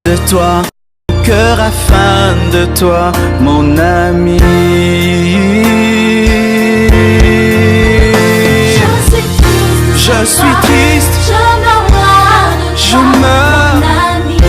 de toi, cœur a faim de toi, mon ami. Je suis triste, je meurs, mon ami.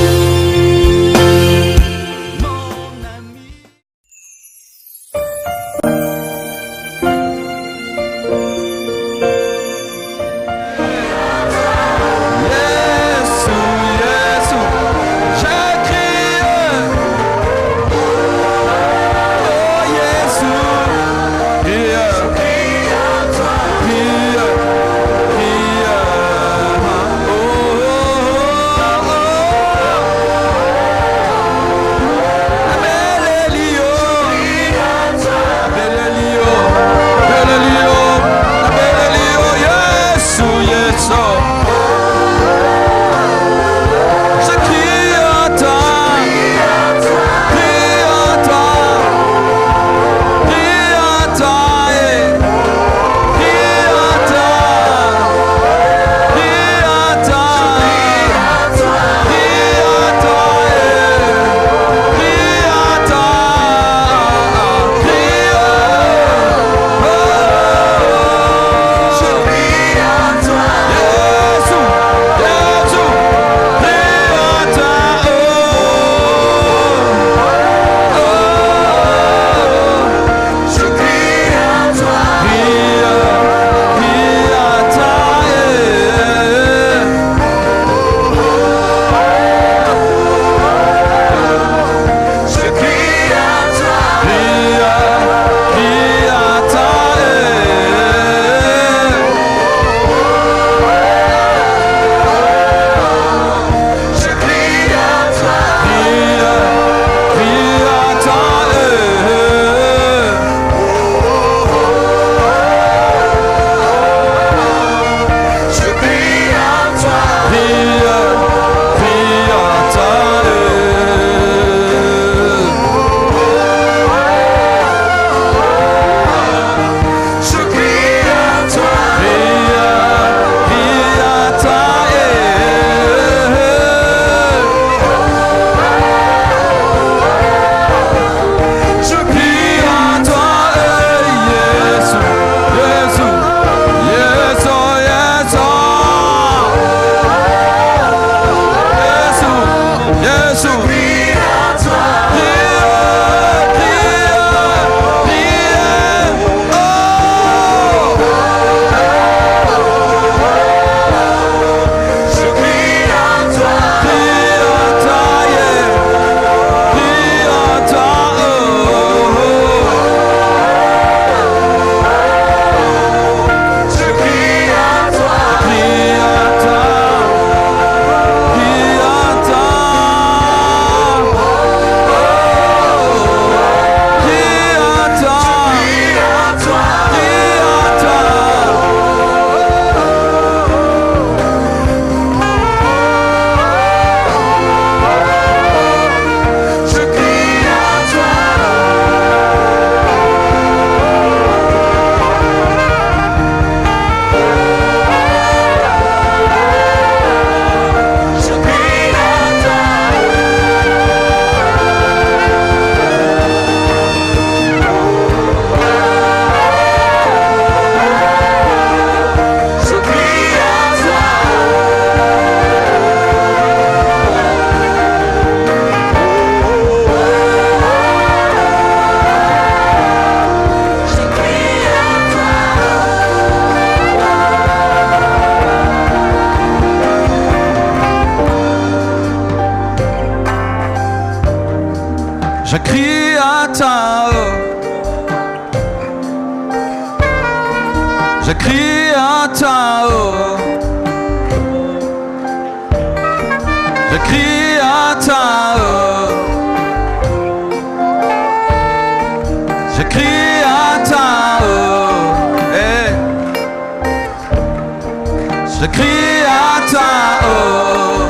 Je crie à ta eau. Je crie à ta eau. Je crie à ta eau. Je crie à ta eau. Hey. Je crie à ta eau.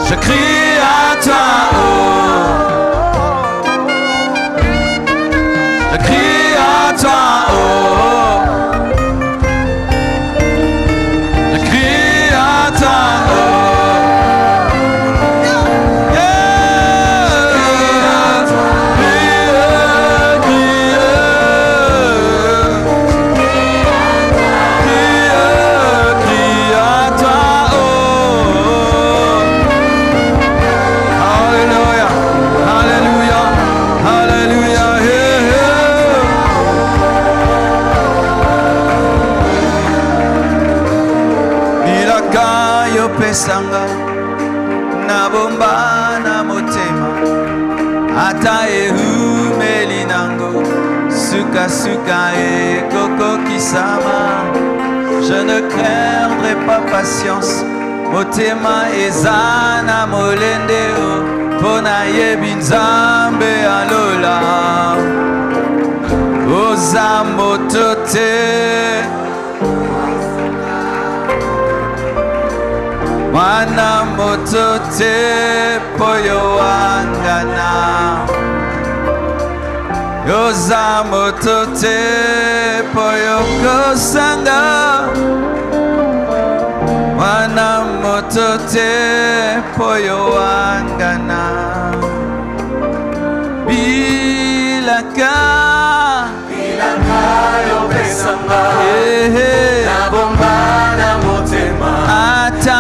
Je crie à ta eau. Je crie à ta eau. kopesanga nabomba na motema ata ehumeli nango suka ekokokisama. Je ne craindrai pas patience motema eza na molende o mpo nayebi nzambe alola oza moto te mwana moto te mpo yo wangana oza moto te mpo yo kosanga mwana moto te mpo yo wangana bilaka yopesanga nabomba na motema ata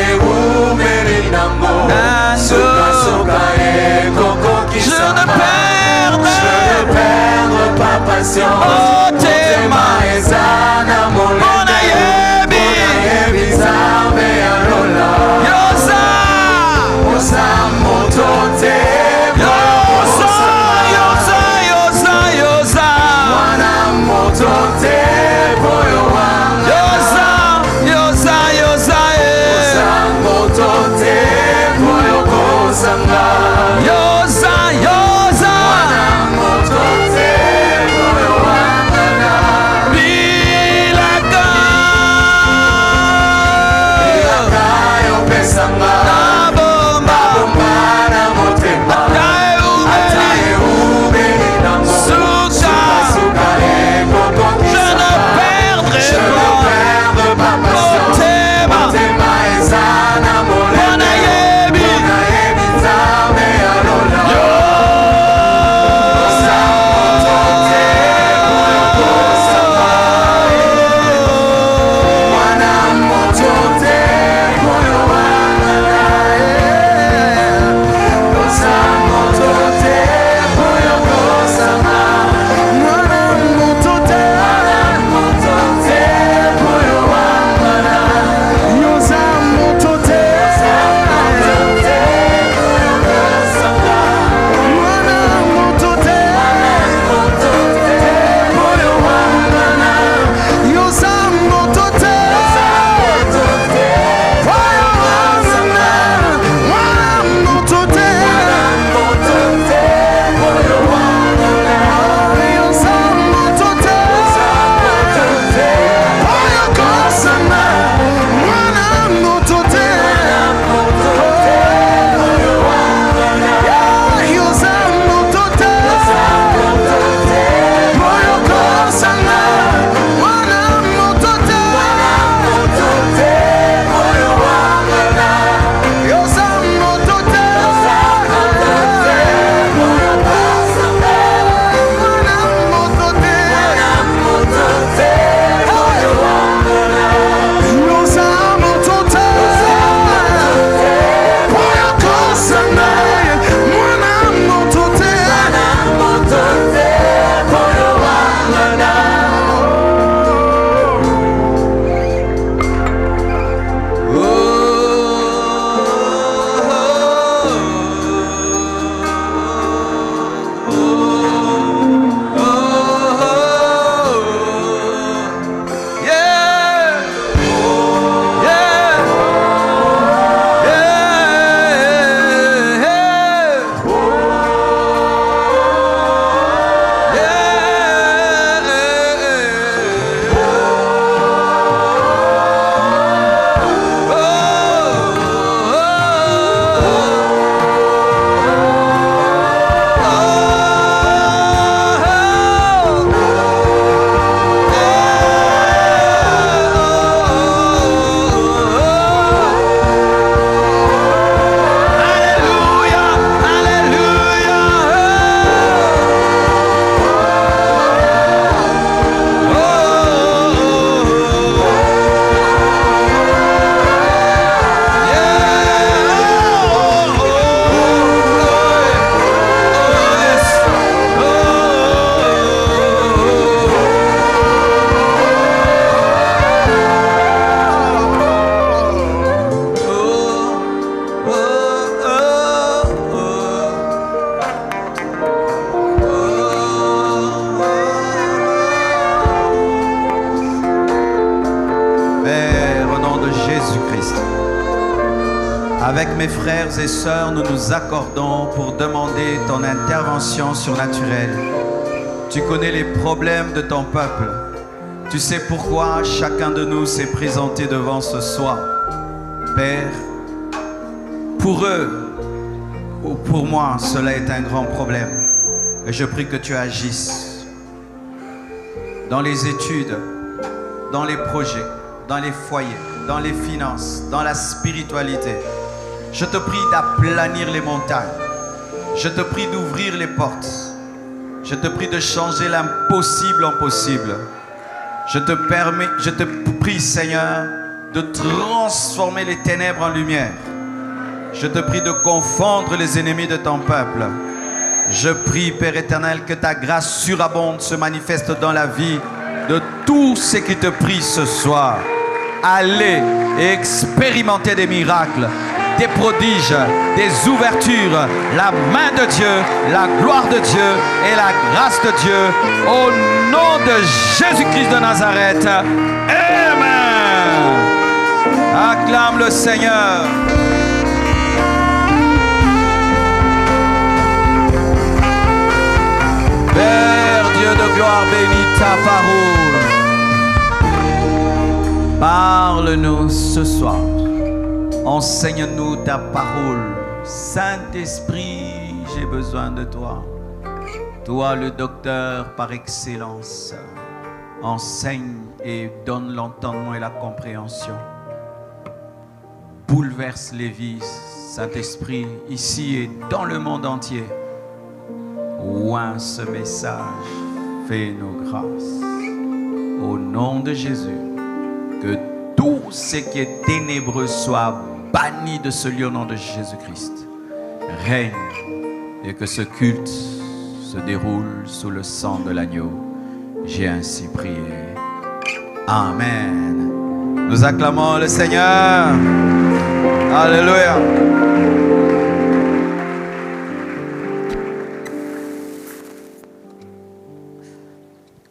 ehumeli nango suka ekokokisama. Je ne perdre pas patience motema eza na molende monayebi nzambe alola oza moto te yoza Avec mes frères et sœurs, nous nous accordons pour demander ton intervention surnaturelle. Tu connais les problèmes de ton peuple. Tu sais pourquoi chacun de nous s'est présenté devant ce soir. Père, pour eux ou pour moi, cela est un grand problème. Et je prie que tu agisses dans les études, dans les projets, dans les foyers, dans les finances, dans la spiritualité. Je te prie d'aplanir les montagnes. Je te prie d'ouvrir les portes. Je te prie de changer l'impossible en possible. Je te prie, Seigneur, de transformer les ténèbres en lumière. Je te prie de confondre les ennemis de ton peuple. Je prie, Père éternel, que ta grâce surabonde se manifeste dans la vie de tous ceux qui te prient ce soir. Allez et expérimentez des miracles, des prodiges, des ouvertures, la main de Dieu, la gloire de Dieu et la grâce de Dieu. Au nom de Jésus-Christ de Nazareth. Amen. Acclame le Seigneur. Père Dieu de gloire, bénis ta parole. Parle-nous ce soir. Enseigne-nous ta parole. Saint-Esprit, j'ai besoin de toi. Toi, le docteur par excellence. Enseigne et donne l'entendement et la compréhension. Bouleverse les vies, Saint-Esprit, ici et dans le monde entier. Oint ce message, fais-nous grâce. Au nom de Jésus, que tout ce qui est ténébreux soit banni de ce lieu au nom de Jésus-Christ. Règne et que ce culte se déroule sous le sang de l'agneau. J'ai ainsi prié. Amen. Nous acclamons le Seigneur. Alléluia.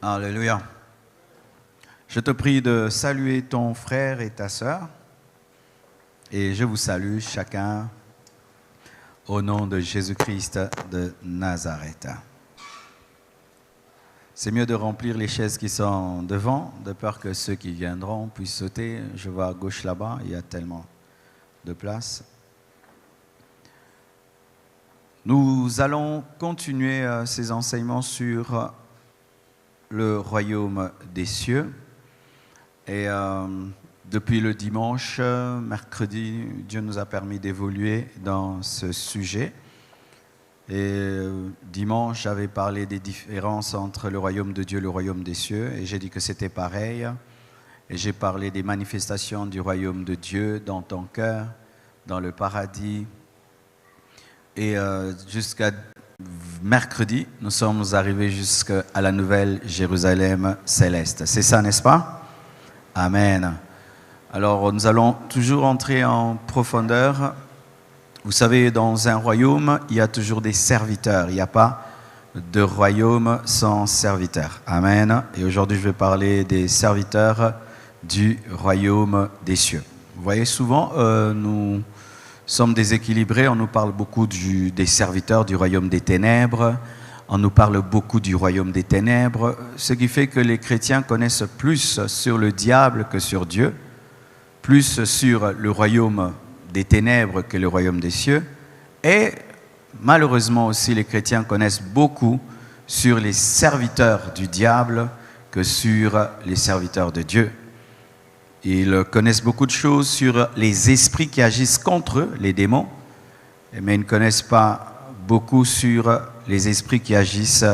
Alléluia. Je te prie de saluer ton frère et ta sœur. Et je vous salue chacun au nom de Jésus-Christ de Nazareth. C'est mieux de remplir les chaises qui sont devant, de peur que ceux qui viendront puissent sauter. Je vois à gauche là-bas, il y a tellement de place. Nous allons continuer ces enseignements sur le royaume des cieux. Et depuis le dimanche, mercredi, Dieu nous a permis d'évoluer dans ce sujet. Et dimanche, j'avais parlé des différences entre le royaume de Dieu et le royaume des cieux. Et j'ai dit que c'était pareil. Et j'ai parlé des manifestations du royaume de Dieu dans ton cœur, dans le paradis. Et jusqu'à mercredi, nous sommes arrivés jusqu'à la nouvelle Jérusalem céleste. C'est ça, n'est-ce pas? Amen. Alors, nous allons toujours entrer en profondeur. Vous savez, dans un royaume, il y a toujours des serviteurs. Il n'y a pas de royaume sans serviteurs. Amen. Et aujourd'hui, je vais parler des serviteurs du royaume des cieux. Vous voyez, souvent, nous sommes déséquilibrés. On nous parle beaucoup des serviteurs du royaume des ténèbres. On nous parle beaucoup du royaume des ténèbres. Ce qui fait que les chrétiens connaissent plus sur le diable que sur Dieu, plus sur le royaume des ténèbres que le royaume des cieux. Et malheureusement aussi, les chrétiens connaissent beaucoup sur les serviteurs du diable que sur les serviteurs de Dieu. Ils connaissent beaucoup de choses sur les esprits qui agissent contre eux, les démons, mais ils ne connaissent pas beaucoup sur les esprits qui agissent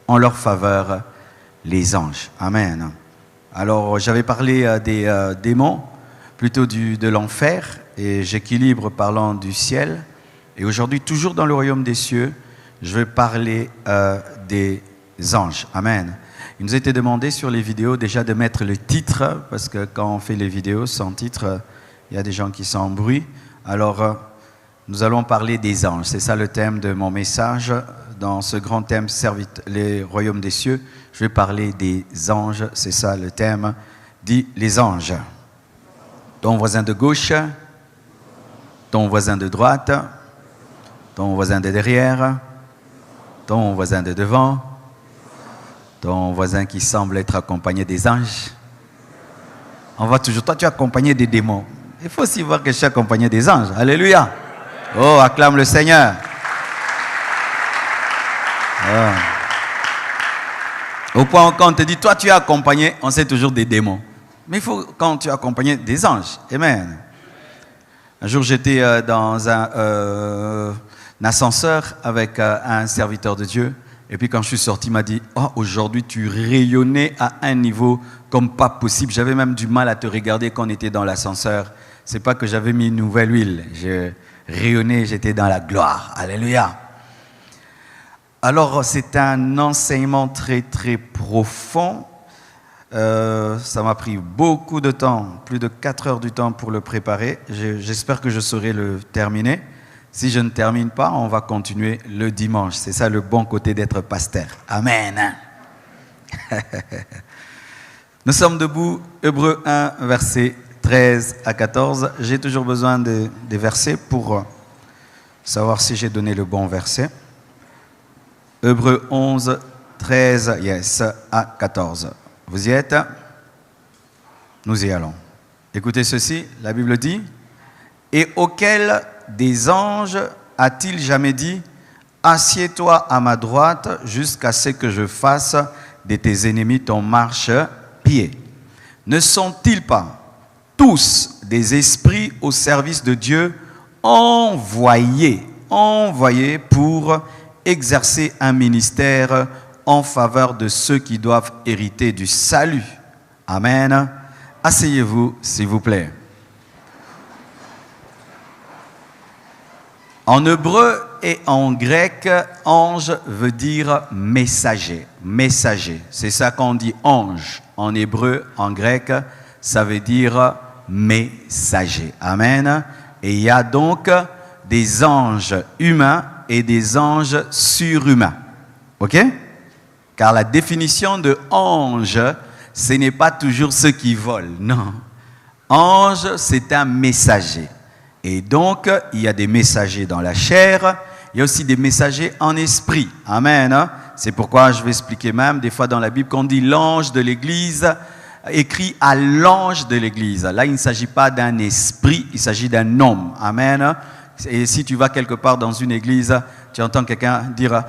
en leur faveur, les anges. Amen. Alors, j'avais parlé des démons, plutôt de l'enfer, et j'équilibre parlant du ciel. Et aujourd'hui, toujours dans le royaume des cieux, je vais parler des anges. Amen. Il nous a été demandé sur les vidéos déjà de mettre le titre, parce que quand on fait les vidéos sans titre, il y a des gens qui sont en bruit. Alors, nous allons parler des anges. C'est ça le thème de mon message. Dans ce grand thème, les royaumes des cieux, je vais parler des anges. C'est ça le thème, dit les anges. Ton voisin de gauche, ton voisin de droite, ton voisin de derrière, ton voisin de devant, ton voisin qui semble être accompagné des anges. On voit toujours, toi tu es accompagné des démons. Il faut aussi voir que je suis accompagné des anges. Alléluia. Oh, acclame le Seigneur. Oh. Au point où quand on te dit, toi tu es accompagné, on sait toujours des démons. Mais il faut quand tu es accompagné des anges. Amen. Un jour j'étais dans un ascenseur avec un serviteur de Dieu. Et puis quand je suis sorti, il m'a dit, oh, aujourd'hui tu rayonnais à un niveau comme pas possible. J'avais même du mal à te regarder quand on était dans l'ascenseur. C'est pas que j'avais mis une nouvelle huile. Je rayonnais, j'étais dans la gloire. Alléluia. Alors c'est un enseignement très très profond. Ça m'a pris beaucoup de temps, plus de 4 heures du temps pour le préparer. J'espère que je saurai le terminer. Si je ne termine pas, on va continuer le dimanche. C'est ça le bon côté d'être pasteur. Amen. Nous sommes debout, Hébreux 1, versets 13 à 14. J'ai toujours besoin des versets pour savoir si j'ai donné le bon verset. Hébreux 11, 13, yes, à 14. Vous y êtes? Nous y allons. Écoutez ceci, la Bible dit, « Et auquel des anges a-t-il jamais dit, assieds-toi à ma droite jusqu'à ce que je fasse de tes ennemis ton marche-pied. Ne sont-ils pas tous des esprits au service de Dieu envoyés pour exercer un ministère en faveur de ceux qui doivent hériter du salut. » Amen. Asseyez-vous, s'il vous plaît. En hébreu et en grec, ange veut dire messager. Messager. C'est ça qu'on dit ange. En hébreu, en grec, ça veut dire messager. Amen. Et il y a donc des anges humains et des anges surhumains. OK? Car la définition de ange, ce n'est pas toujours ceux qui volent. Non. Ange, c'est un messager. Et donc, il y a des messagers dans la chair, il y a aussi des messagers en esprit. Amen. C'est pourquoi je vais expliquer même, des fois dans la Bible, qu'on dit l'ange de l'église, écrit à l'ange de l'église. Là, il ne s'agit pas d'un esprit, il s'agit d'un homme. Amen. Et si tu vas quelque part dans une église, tu entends quelqu'un dire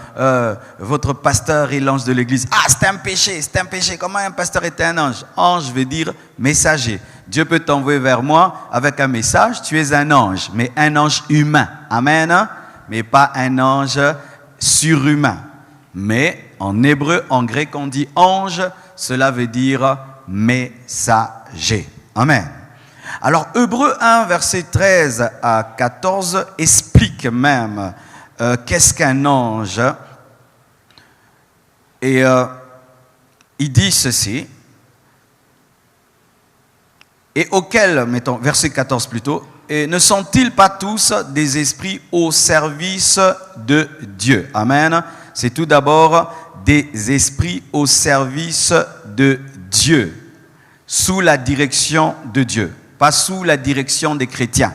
votre pasteur est l'ange de l'église. Ah, c'est un péché, c'est un péché. Comment un pasteur est un ange? Ange veut dire messager. Dieu peut t'envoyer vers moi avec un message, tu es un ange, mais un ange humain. Amen. Mais pas un ange surhumain. Mais en hébreu, en grec, on dit ange, cela veut dire messager. Amen. Alors, Hébreux 1, verset 13 à 14 explique même qu'est-ce qu'un ange. Et il dit ceci. Et auquel, mettons, verset 14 plutôt, et ne sont-ils pas tous des esprits au service de Dieu? Amen. C'est tout d'abord des esprits au service de Dieu, sous la direction de Dieu. Pas sous la direction des chrétiens.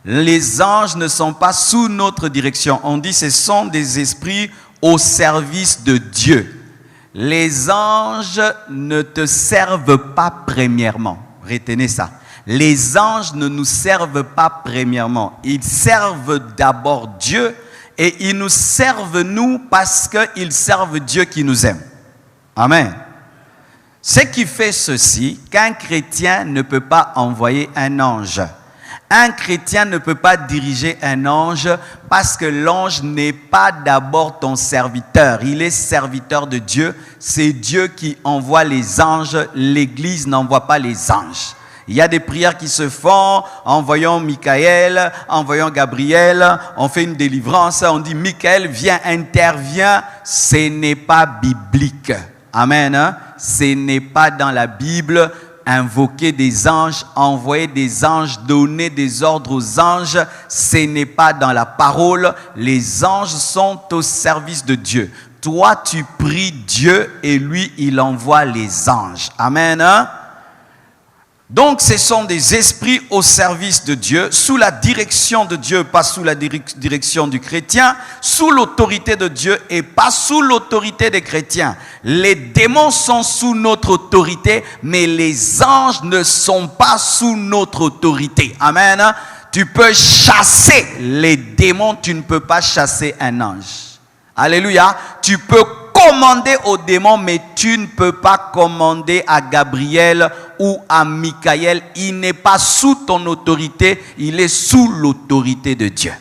Les anges ne sont pas sous notre direction. On dit que ce sont des esprits au service de Dieu. Les anges ne te servent pas premièrement. Retenez ça. Les anges ne nous servent pas premièrement. Ils servent d'abord Dieu et ils nous servent nous parce qu'ils servent Dieu qui nous aime. Amen. Ce qui fait ceci, qu'un chrétien ne peut pas envoyer un ange. Un chrétien ne peut pas diriger un ange parce que l'ange n'est pas d'abord ton serviteur. Il est serviteur de Dieu. C'est Dieu qui envoie les anges. L'Église n'envoie pas les anges. Il y a des prières qui se font en voyant Michael, en voyant Gabriel. On fait une délivrance, on dit Michael, viens, interviens. Ce n'est pas biblique. Amen. Ce n'est pas dans la Bible. Invoquer des anges, envoyer des anges, donner des ordres aux anges, ce n'est pas dans la parole. Les anges sont au service de Dieu. Toi, tu pries Dieu et lui, il envoie les anges. Amen. Donc, ce sont des esprits au service de Dieu, sous la direction de Dieu, pas sous la direction du chrétien, sous l'autorité de Dieu et pas sous l'autorité des chrétiens. Les démons sont sous notre autorité, mais les anges ne sont pas sous notre autorité. Amen. Tu peux chasser les démons, tu ne peux pas chasser un ange. Alléluia. Tu peux commander aux démons, mais tu ne peux pas commander à Gabriel ou à Michael. Il n'est pas sous ton autorité, il est sous l'autorité de Dieu.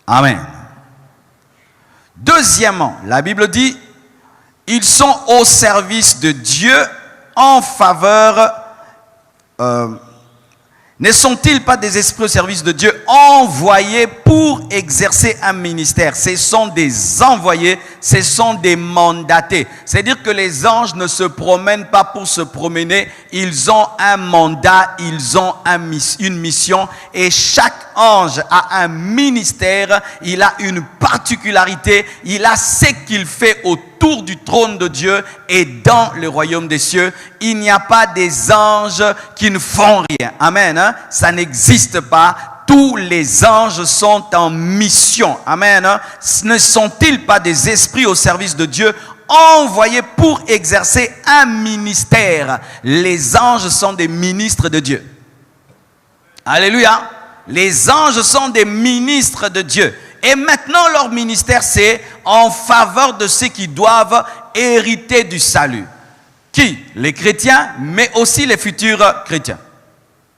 Amen. Deuxièmement, la Bible dit, ils sont au service de Dieu en faveur. Ne sont-ils pas des esprits au service de Dieu envoyés pour exercer un ministère? Ce sont des envoyés, ce sont des mandatés. C'est-à-dire que les anges ne se promènent pas pour se promener, ils ont un mandat, ils ont une mission et chaque ange a un ministère, il a une particularité, il a ce qu'il fait autour du trône de Dieu et dans le royaume des cieux. Il n'y a pas des anges qui ne font rien. Amen. Hein? Ça n'existe pas. Tous les anges sont en mission. Amen. Hein? Ne sont-ils pas des esprits au service de Dieu envoyés pour exercer un ministère? Les anges sont des ministres de Dieu. Alléluia. Les anges sont des ministres de Dieu. Et maintenant, leur ministère, c'est en faveur de ceux qui doivent hériter du salut. Qui? Les chrétiens, mais aussi les futurs chrétiens.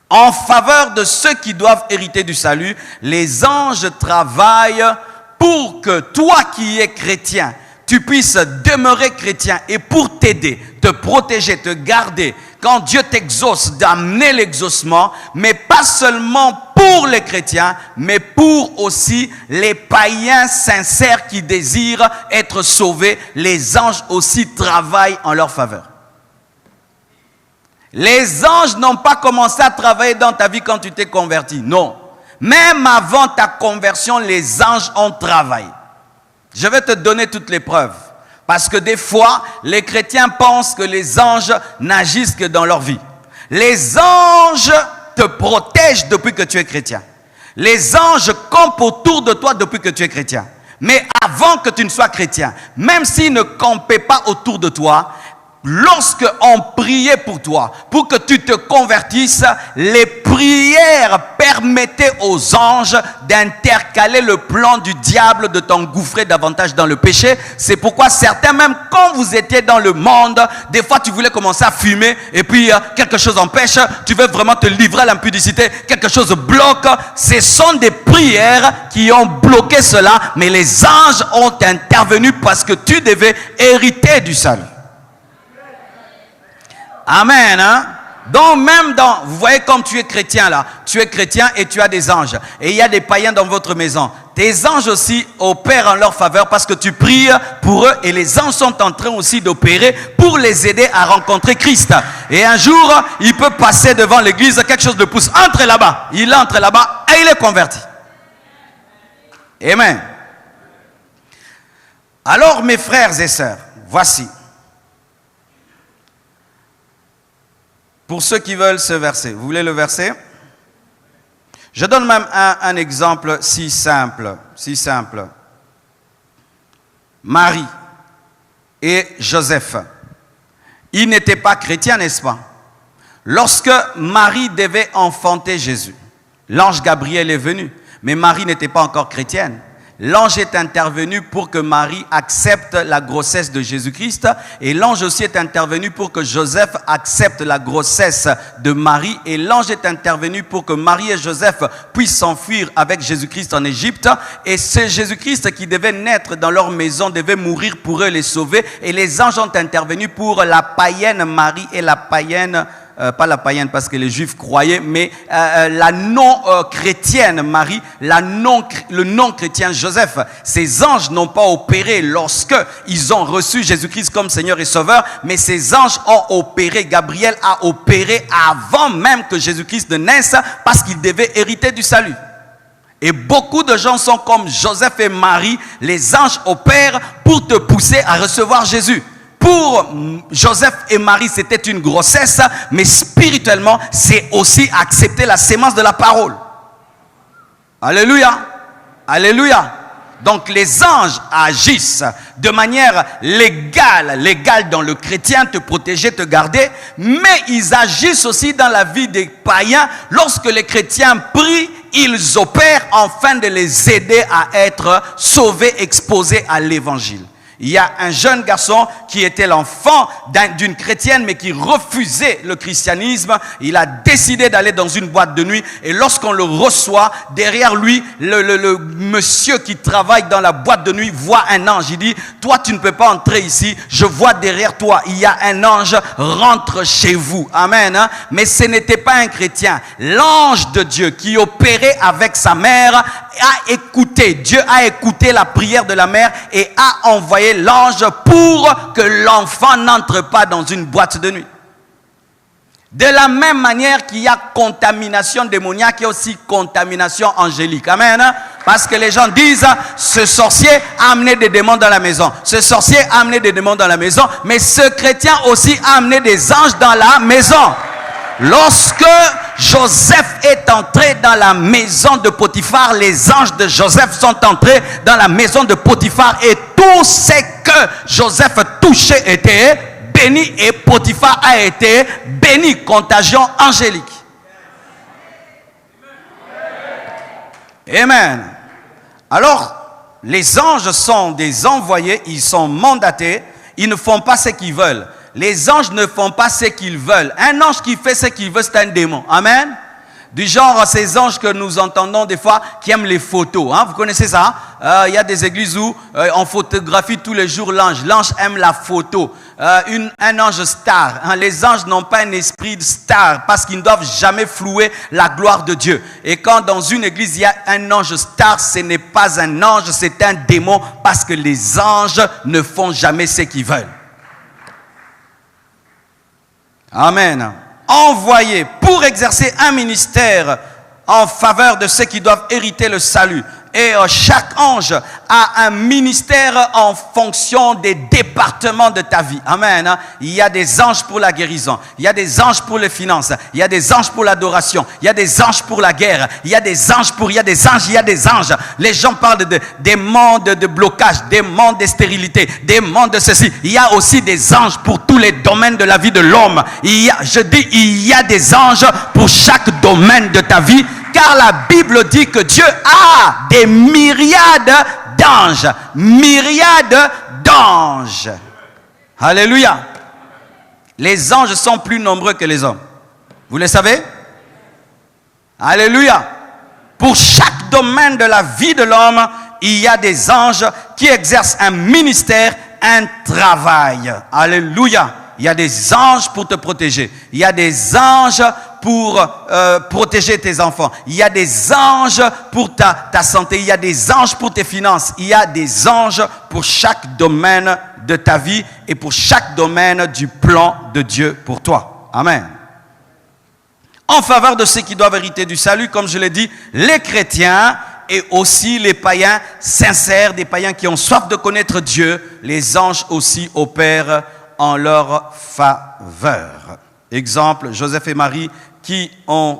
En faveur de ceux qui doivent hériter du salut, les anges travaillent pour que toi qui es chrétien, tu puisses demeurer chrétien et pour t'aider, te protéger, te garder. Quand Dieu t'exauce, d'amener l'exaucement, mais pas seulement pour les chrétiens, mais pour aussi les païens sincères qui désirent être sauvés. Les anges aussi travaillent en leur faveur. Les anges n'ont pas commencé à travailler dans ta vie quand tu t'es converti. Non. Même avant ta conversion, les anges ont travaillé. Je vais te donner toutes les preuves. Parce que des fois, les chrétiens pensent que les anges n'agissent que dans leur vie. Les anges te protègent depuis que tu es chrétien. Les anges campent autour de toi depuis que tu es chrétien. Mais avant que tu ne sois chrétien, même s'ils ne campaient pas autour de toi, lorsque on priait pour toi, pour que tu te convertisses, les prières permettaient aux anges d'intercaler le plan du diable de t'engouffrer davantage dans le péché. C'est pourquoi certains, même quand vous étiez dans le monde, des fois tu voulais commencer à fumer et puis quelque chose empêche, tu veux vraiment te livrer à l'impudicité, quelque chose bloque. Ce sont des prières qui ont bloqué cela, mais les anges ont intervenu parce que tu devais hériter du salut. Amen. Hein? Donc même vous voyez comme tu es chrétien là, tu es chrétien et tu as des anges. Et il y a des païens dans votre maison. Tes anges aussi opèrent en leur faveur parce que tu pries pour eux et les anges sont en train aussi d'opérer pour les aider à rencontrer Christ. Et un jour, il peut passer devant l'église, quelque chose de pousse. Entre là-bas. Il entre là-bas et il est converti. Amen. Alors mes frères et sœurs, voici. Pour ceux qui veulent ce verset, vous voulez le verset? Je donne même un exemple si simple, si simple. Marie et Joseph, ils n'étaient pas chrétiens, n'est-ce pas? Lorsque Marie devait enfanter Jésus, l'ange Gabriel est venu, mais Marie n'était pas encore chrétienne. L'ange est intervenu pour que Marie accepte la grossesse de Jésus-Christ et l'ange aussi est intervenu pour que Joseph accepte la grossesse de Marie et l'ange est intervenu pour que Marie et Joseph puissent s'enfuir avec Jésus-Christ en Égypte et c'est Jésus-Christ qui devait naître dans leur maison, devait mourir pour eux, les sauver et les anges ont intervenu pour la païenne Marie et la païenne pas la païenne parce que les juifs croyaient, mais la non-chrétienne Marie, le non-chrétien Joseph. Ces anges n'ont pas opéré lorsque ils ont reçu Jésus-Christ comme Seigneur et Sauveur, mais ces anges ont opéré, Gabriel a opéré avant même que Jésus-Christ ne naisse parce qu'il devait hériter du salut. Et beaucoup de gens sont comme Joseph et Marie, les anges opèrent pour te pousser à recevoir Jésus. pour Joseph et Marie, c'était une grossesse, mais spirituellement, c'est aussi accepter la sémence de la parole. Alléluia. Alléluia. Donc les anges agissent de manière légale dans le chrétien, te protéger, te garder, mais ils agissent aussi dans la vie des païens. Lorsque les chrétiens prient, ils opèrent afin de les aider à être sauvés, exposés à l'évangile. Il y a un jeune garçon qui était l'enfant d'une chrétienne mais qui refusait le christianisme. Il a décidé d'aller dans une boîte de nuit et lorsqu'on le reçoit, derrière lui, le monsieur qui travaille dans la boîte de nuit voit un ange. Il dit, toi tu ne peux pas entrer ici, je vois derrière toi, il y a un ange, rentre chez vous. Amen. Mais ce n'était pas un chrétien. L'ange de Dieu qui opérait avec sa mère a écouté. Dieu a écouté la prière de la mère et a envoyé l'ange pour que l'enfant n'entre pas dans une boîte de nuit. De la même manière qu'il y a contamination démoniaque, il y a aussi contamination angélique. Amen. Parce que les gens disent, ce sorcier a amené des démons dans la maison. Ce sorcier a amené des démons dans la maison. Mais ce chrétien aussi a amené des anges dans la maison. Lorsque Joseph est entré dans la maison de Potiphar, les anges de Joseph sont entrés dans la maison de Potiphar et tout ce que Joseph touchait était béni et Potiphar a été béni. Contagion angélique. Amen. Alors, les anges sont des envoyés, ils sont mandatés, ils ne font pas ce qu'ils veulent. Les anges ne font pas ce qu'ils veulent. Un ange qui fait ce qu'il veut, c'est un démon. Amen. Du genre, ces anges que nous entendons des fois, qui aiment les photos. Hein? Vous connaissez ça? Il y a des églises où on photographie tous les jours l'ange. L'ange aime la photo. Un ange star. Hein? Les anges n'ont pas un esprit de star parce qu'ils ne doivent jamais flouer la gloire de Dieu. Et quand dans une église, il y a un ange star, ce n'est pas un ange, c'est un démon parce que les anges ne font jamais ce qu'ils veulent. Amen. Envoyé pour exercer un ministère en faveur de ceux qui doivent hériter le salut. Et chaque ange a un ministère en fonction des départements de ta vie. Amen. Il y a des anges pour la guérison. Il y a des anges pour les finances. Il y a des anges pour l'adoration. Il y a des anges pour la guerre. Il y a des anges pour... Il y a des anges, il y a des anges. Les gens parlent des mondes de blocage, des mondes de stérilité, des mondes de ceci. Il y a aussi des anges pour tous les domaines de la vie de l'homme. Il y a des anges pour chaque domaine de ta vie. Car la Bible dit que Dieu a des myriades d'anges. Myriades d'anges. Alléluia. Les anges sont plus nombreux que les hommes. Vous le savez? Alléluia. Pour chaque domaine de la vie de l'homme, il y a des anges qui exercent un ministère, un travail. Alléluia. Il y a des anges pour te protéger. Il y a des anges pour protéger tes enfants. Il y a des anges pour ta santé. Il y a des anges pour tes finances. Il y a des anges pour chaque domaine de ta vie et pour chaque domaine du plan de Dieu pour toi. Amen. En faveur de ceux qui doivent hériter du salut, comme je l'ai dit, les chrétiens et aussi les païens sincères, des païens qui ont soif de connaître Dieu, les anges aussi opèrent en leur faveur. Exemple, Joseph et Marie qui ont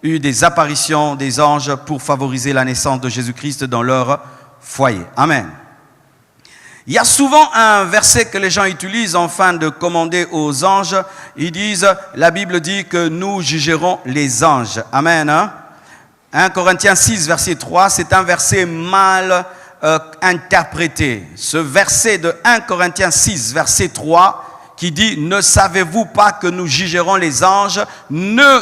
eu des apparitions des anges pour favoriser la naissance de Jésus-Christ dans leur foyer. Amen. Il y a souvent un verset que les gens utilisent afin de commander aux anges. Ils disent, la Bible dit que nous jugerons les anges. Amen. Hein? 1 Corinthiens 6, verset 3, c'est un verset mal interprété. Ce verset de 1 Corinthiens 6, verset 3, qui dit, ne savez-vous pas que nous jugerons les anges, ne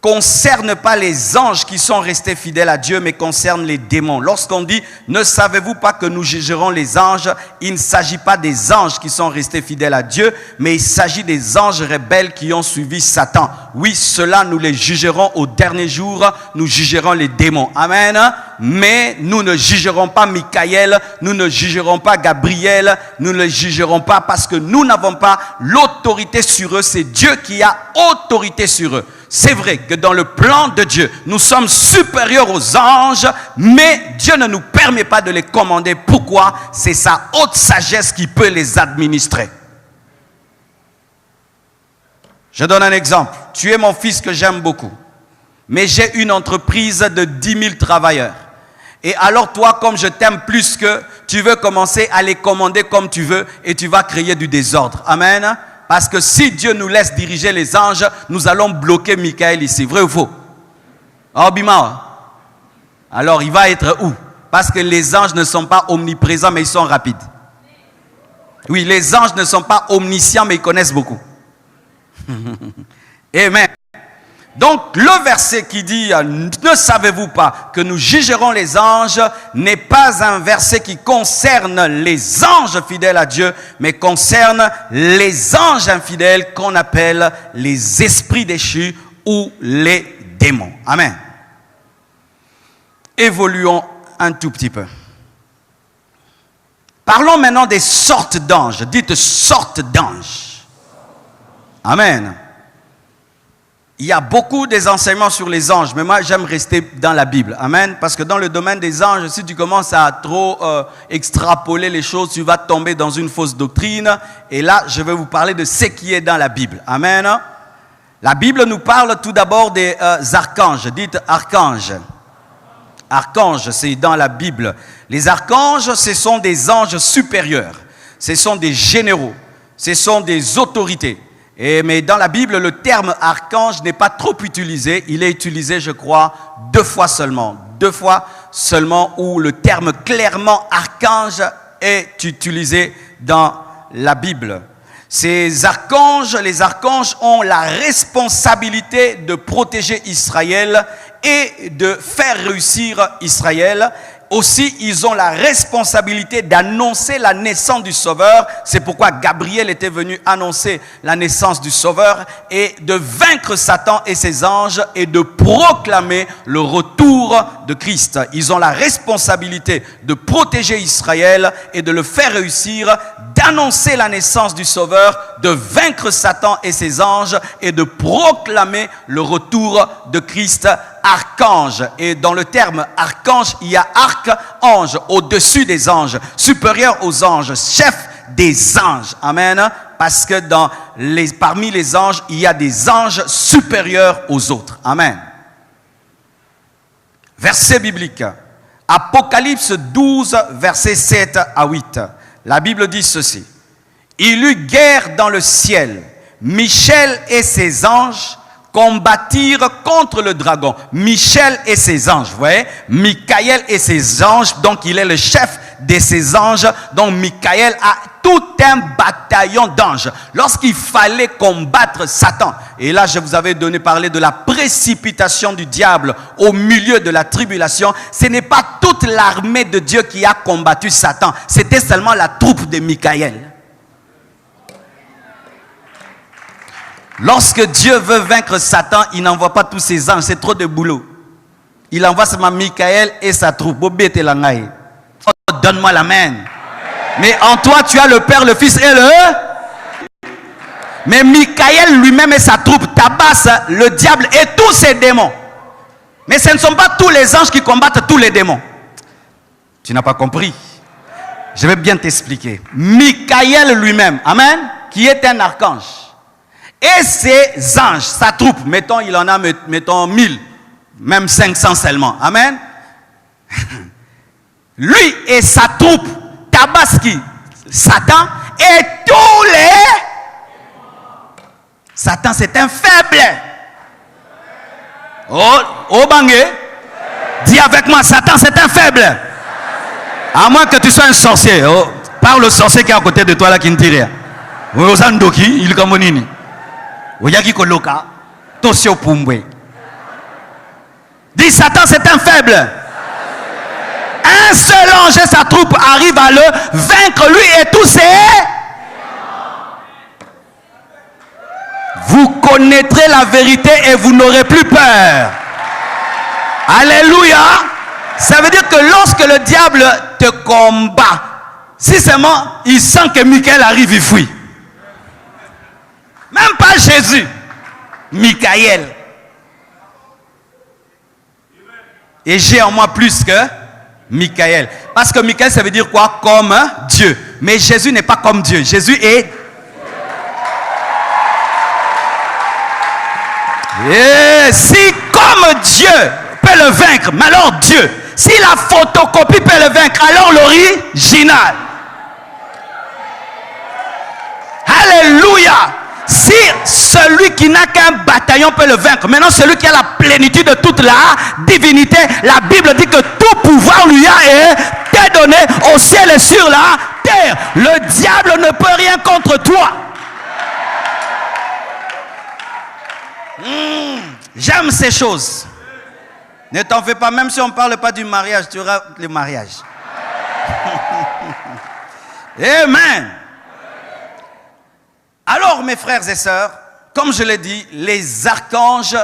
concerne pas les anges qui sont restés fidèles à Dieu, mais concerne les démons. Lorsqu'on dit, ne savez-vous pas que nous jugerons les anges, il ne s'agit pas des anges qui sont restés fidèles à Dieu, mais il s'agit des anges rebelles qui ont suivi Satan. Oui, ceux-là, nous les jugerons au dernier jour. Nous jugerons les démons. Amen. Mais nous ne jugerons pas Michael. Nous ne jugerons pas Gabriel. Nous ne les jugerons pas parce que nous n'avons pas l'autorité sur eux. C'est Dieu qui a autorité sur eux. C'est vrai que dans le plan de Dieu, nous sommes supérieurs aux anges, mais Dieu ne nous permet pas de les commander. Pourquoi? C'est sa haute sagesse qui peut les administrer. Je donne un exemple. Tu es mon fils que j'aime beaucoup, mais j'ai une entreprise de 10 000 travailleurs. Et alors toi, comme je t'aime plus que, tu veux commencer à les commander comme tu veux et tu vas créer du désordre. Amen. Parce que si Dieu nous laisse diriger les anges, nous allons bloquer Michael ici. Vrai ou faux? Oh, Bima. Alors, il va être où? Parce que les anges ne sont pas omniprésents, mais ils sont rapides. Oui, les anges ne sont pas omniscients, mais ils connaissent beaucoup. Amen. Donc, le verset qui dit « Ne savez-vous pas que nous jugerons les anges » n'est pas un verset qui concerne les anges fidèles à Dieu, mais concerne les anges infidèles qu'on appelle les esprits déchus ou les démons. Amen. Évoluons un tout petit peu. Parlons maintenant des sortes d'anges. Dites sortes d'anges. Amen. Il y a beaucoup des enseignements sur les anges, mais moi j'aime rester dans la Bible. Amen. Parce que dans le domaine des anges, si tu commences à trop extrapoler les choses, tu vas tomber dans une fausse doctrine. Et là, je vais vous parler de ce qui est dans la Bible. Amen. La Bible nous parle tout d'abord des archanges. Dites archanges. Archanges, c'est dans la Bible. Les archanges, ce sont des anges supérieurs. Ce sont des généraux. Ce sont des autorités. Mais dans la Bible, le terme archange n'est pas trop utilisé. Il est utilisé, je crois, 2 fois seulement. 2 fois seulement où le terme clairement archange est utilisé dans la Bible. Ces archanges, les archanges ont la responsabilité de protéger Israël et de faire réussir Israël. Aussi, ils ont la responsabilité d'annoncer la naissance du Sauveur. C'est pourquoi Gabriel était venu annoncer la naissance du Sauveur et de vaincre Satan et ses anges et de proclamer le retour de Christ. Ils ont la responsabilité de protéger Israël et de le faire réussir, d'annoncer la naissance du Sauveur, de vaincre Satan et ses anges et de proclamer le retour de Christ. Archange. Et dans le terme archange, il y a arc-ange, au-dessus des anges, supérieur aux anges, chef des anges. Amen. Parce que parmi les anges, il y a des anges supérieurs aux autres. Amen. Verset biblique. Apocalypse 12, versets 7 à 8. La Bible dit ceci. Il eut guerre dans le ciel. Michel et ses anges combattirent contre le dragon. Michel et ses anges, vous voyez, Michael et ses anges, donc il est le chef de ses anges, donc Michael a tout un bataillon d'anges. Lorsqu'il fallait combattre Satan, et là je vous avais parlé de la précipitation du diable au milieu de la tribulation, ce n'est pas toute l'armée de Dieu qui a combattu Satan, c'était seulement la troupe de Michael. Lorsque Dieu veut vaincre Satan, il n'envoie pas tous ses anges, c'est trop de boulot. Il envoie seulement Michael et sa troupe. Oh, donne-moi la main. Mais en toi, tu as le Père, le Fils et le... Mais Michael lui-même et sa troupe tabassent le diable et tous ses démons. Mais ce ne sont pas tous les anges qui combattent tous les démons. Tu n'as pas compris. Je vais bien t'expliquer. Michael lui-même, amen, qui est un archange. Et ses anges, sa troupe, mettons, il en a, mettons, 1000, même 500 seulement. Amen. Lui et sa troupe tabassent qui? Satan et tous les... Satan, c'est un faible. Oh bangé. Dis avec moi, Satan, c'est un faible. À moins que tu sois un sorcier. Oh, parle au sorcier qui est à côté de toi là qui ne dit rien. Il est comme nini. Dis Satan, c'est un faible. Un seul ange et sa troupe arrive à le vaincre, lui et tous ses... Vous connaîtrez la vérité et vous n'aurez plus peur. Alléluia. Ça veut dire que lorsque le diable te combat, si seulement il sent que Michael arrive, il fuit. Même pas Jésus, Michael. Et j'ai en moi plus que Michael. Parce que Michael, ça veut dire quoi? Comme Dieu. Mais Jésus n'est pas comme Dieu. Jésus est... Et si comme Dieu peut le vaincre, mais alors Dieu, si la photocopie peut le vaincre, alors l'original. Alléluia. Si celui qui n'a qu'un bataillon peut le vaincre, maintenant celui qui a la plénitude de toute la divinité, la Bible dit que tout pouvoir lui a été donné au ciel et sur la terre. Le diable ne peut rien contre toi. J'aime ces choses. Ne t'en fais pas, même si on ne parle pas du mariage, tu auras le mariage. Amen. Alors, mes frères et sœurs, comme je l'ai dit, les archanges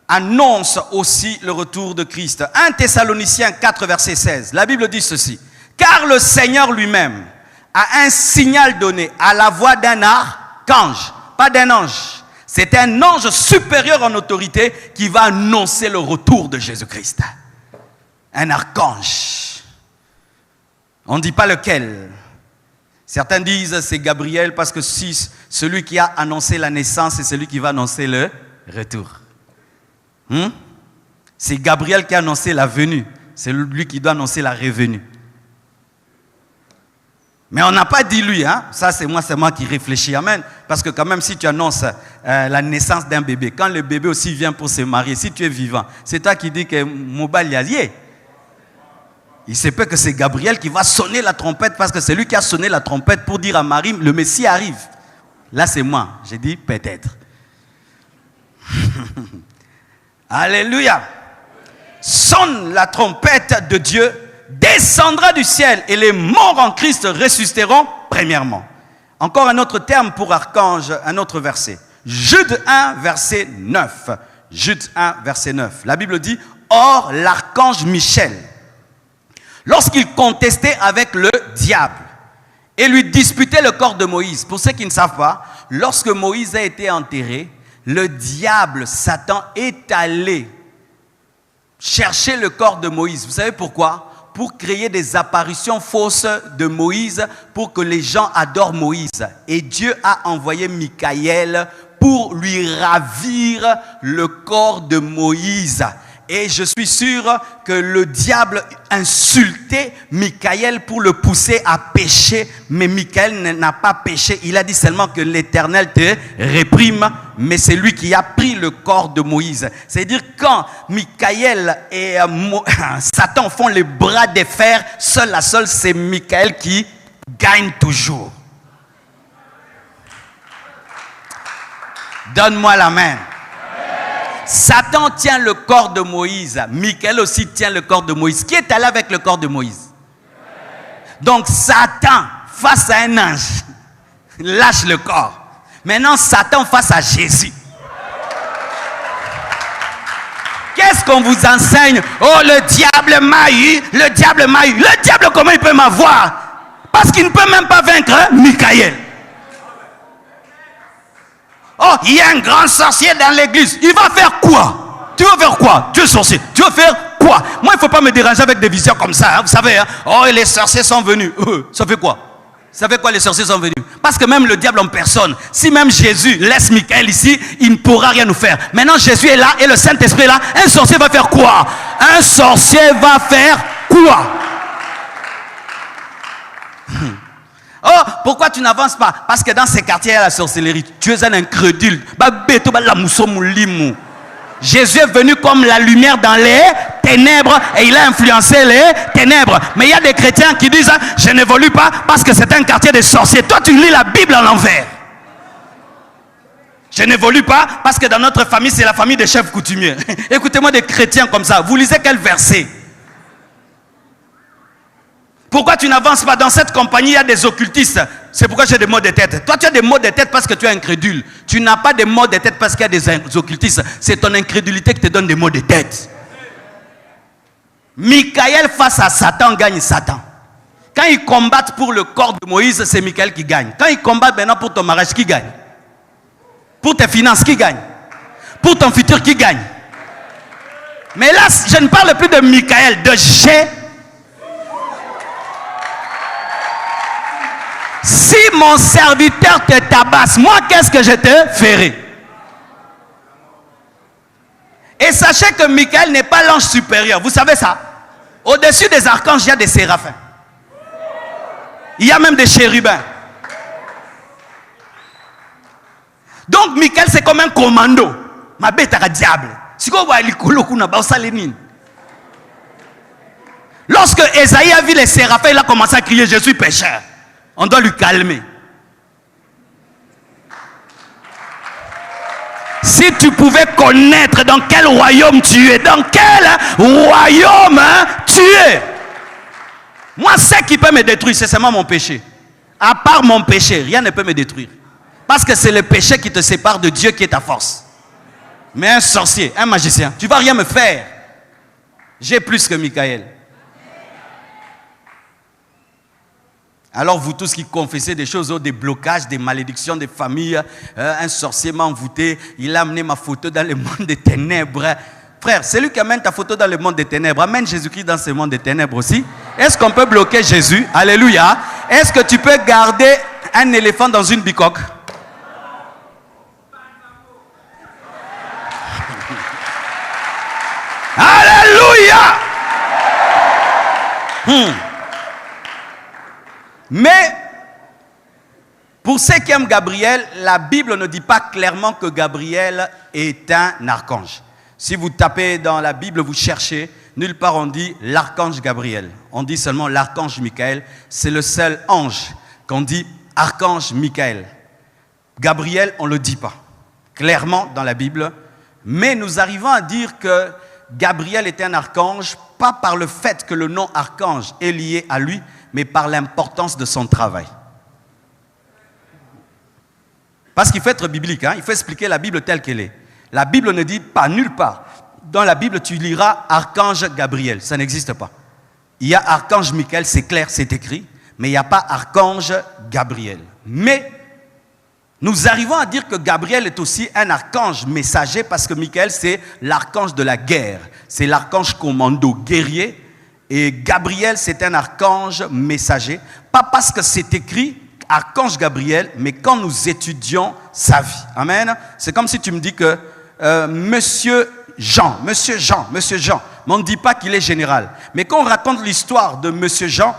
annoncent aussi le retour de Christ. 1 Thessaloniciens 4, verset 16. La Bible dit ceci. Car le Seigneur lui-même a un signal donné à la voix d'un archange, pas d'un ange. C'est un ange supérieur en autorité qui va annoncer le retour de Jésus-Christ. Un archange. On ne dit pas lequel. Certains disent c'est Gabriel parce que si celui qui a annoncé la naissance, c'est celui qui va annoncer le retour. C'est Gabriel qui a annoncé la venue. C'est lui qui doit annoncer la revenue. Mais on n'a pas dit lui, hein? Ça c'est moi qui réfléchis, amen. Parce que quand même si tu annonces la naissance d'un bébé, quand le bébé aussi vient pour se marier, si tu es vivant, c'est toi qui dis que Mobile est allié. Il se peut que c'est Gabriel qui va sonner la trompette parce que c'est lui qui a sonné la trompette pour dire à Marie, le Messie arrive. Là c'est moi, j'ai dit peut-être. Alléluia. Sonne la trompette de Dieu, descendra du ciel et les morts en Christ ressusciteront premièrement. Encore un autre terme pour archange, un autre verset. Jude 1, verset 9. Jude 1, verset 9. La Bible dit, or l'archange Michel, lorsqu'il contestait avec le diable et lui disputait le corps de Moïse. Pour ceux qui ne savent pas, lorsque Moïse a été enterré, le diable, Satan, est allé chercher le corps de Moïse. Vous savez pourquoi? Pour créer des apparitions fausses de Moïse, pour que les gens adorent Moïse. Et Dieu a envoyé Michael pour lui ravir le corps de Moïse. Et je suis sûr que le diable insultait Michael pour le pousser à pécher. Mais Michael n'a pas péché. Il a dit seulement que l'Éternel te réprime. Mais c'est lui qui a pris le corps de Moïse. C'est-à-dire quand Michael et Satan font les bras de fer, seul à seul, c'est Michael qui gagne toujours. Donne-moi la main. Satan tient le corps de Moïse. Michael aussi tient le corps de Moïse. Qui est allé avec le corps de Moïse? Donc Satan face à un ange lâche le corps. Maintenant Satan face à Jésus. Qu'est-ce qu'on vous enseigne? Oh, le diable m'a eu, le diable m'a eu. Le diable, comment il peut m'avoir? Parce qu'il ne peut même pas vaincre Michael. Oh, il y a un grand sorcier dans l'église. Il va faire quoi? Tu veux faire quoi? Tu es sorcier. Tu veux faire quoi? Moi, il ne faut pas me déranger avec des visions comme ça. Hein, vous savez, hein? Oh, les sorciers sont venus. Ça fait quoi? Ça fait quoi les sorciers sont venus? Parce que même le diable en personne, si même Jésus laisse Michael ici, il ne pourra rien nous faire. Maintenant, Jésus est là et le Saint-Esprit est là. Un sorcier va faire quoi? Un sorcier va faire quoi? Oh, pourquoi tu n'avances pas? Parce que dans ces quartiers, il y a la sorcellerie. Tu es un incrédule. Jésus est venu comme la lumière dans les ténèbres et il a influencé les ténèbres. Mais il y a des chrétiens qui disent, je n'évolue pas parce que c'est un quartier de sorciers. Toi, tu lis la Bible à l'envers. Je n'évolue pas parce que dans notre famille, c'est la famille des chefs coutumiers. Écoutez-moi des chrétiens comme ça. Vous lisez quel verset? Pourquoi tu n'avances pas? Dans cette compagnie, il y a des occultistes. C'est pourquoi j'ai des maux de tête. Toi, tu as des maux de tête parce que tu es incrédule. Tu n'as pas des maux de tête parce qu'il y a des occultistes. C'est ton incrédulité qui te donne des maux de tête. Michaël face à Satan gagne Satan. Quand ils combattent pour le corps de Moïse, c'est Michaël qui gagne. Quand ils combattent maintenant pour ton mariage, qui gagne? Pour tes finances, qui gagne? Pour ton futur, qui gagne? Mais là, je ne parle plus de Michaël, de G. Si mon serviteur te tabasse, moi, qu'est-ce que je te ferai? Et sachez que Michaël n'est pas l'ange supérieur. Vous savez ça? Au-dessus des archanges, il y a des séraphins. Il y a même des chérubins. Donc, Michaël, c'est comme un commando. Ma bête à diable. Lorsque Esaïe a vu les séraphins, il a commencé à crier, je suis pécheur. On doit lui calmer. Si tu pouvais connaître dans quel royaume tu es, dans quel royaume tu es. Moi, ce qui peut me détruire, c'est seulement mon péché. À part mon péché, rien ne peut me détruire. Parce que c'est le péché qui te sépare de Dieu qui est ta force. Mais un sorcier, un magicien, tu ne vas rien me faire. J'ai plus que Michaël. Alors vous tous qui confessez des choses, des blocages, des malédictions des familles, un sorcier m'a envoûté, il a amené ma photo dans le monde des ténèbres. Frère, c'est lui qui amène ta photo dans le monde des ténèbres. Amène Jésus-Christ dans ce monde des ténèbres aussi. Est-ce qu'on peut bloquer Jésus? Alléluia. Est-ce que tu peux garder un éléphant dans une bicoque? Alléluia. Mais, pour ceux qui aiment Gabriel, la Bible ne dit pas clairement que Gabriel est un archange. Si vous tapez dans la Bible, vous cherchez, nulle part on dit l'archange Gabriel. On dit seulement l'archange Michaël. C'est le seul ange qu'on dit archange Michaël. Gabriel, on ne le dit pas clairement dans la Bible. Mais nous arrivons à dire que Gabriel est un archange, pas par le fait que le nom archange est lié à lui, mais par l'importance de son travail. Parce qu'il faut être biblique, il faut expliquer la Bible telle qu'elle est. La Bible ne dit pas nulle part. Dans la Bible, tu liras archange Gabriel. Ça n'existe pas. Il y a archange Michaël, c'est clair, c'est écrit, mais il n'y a pas archange Gabriel. Mais nous arrivons à dire que Gabriel est aussi un archange messager parce que Michaël, c'est l'archange de la guerre. C'est l'archange commando guerrier. Et Gabriel, c'est un archange messager. Pas parce que c'est écrit archange Gabriel, mais quand nous étudions sa vie. Amen. C'est comme si tu me dis que Monsieur Jean. Mais on ne dit pas qu'il est général. Mais quand on raconte l'histoire de Monsieur Jean,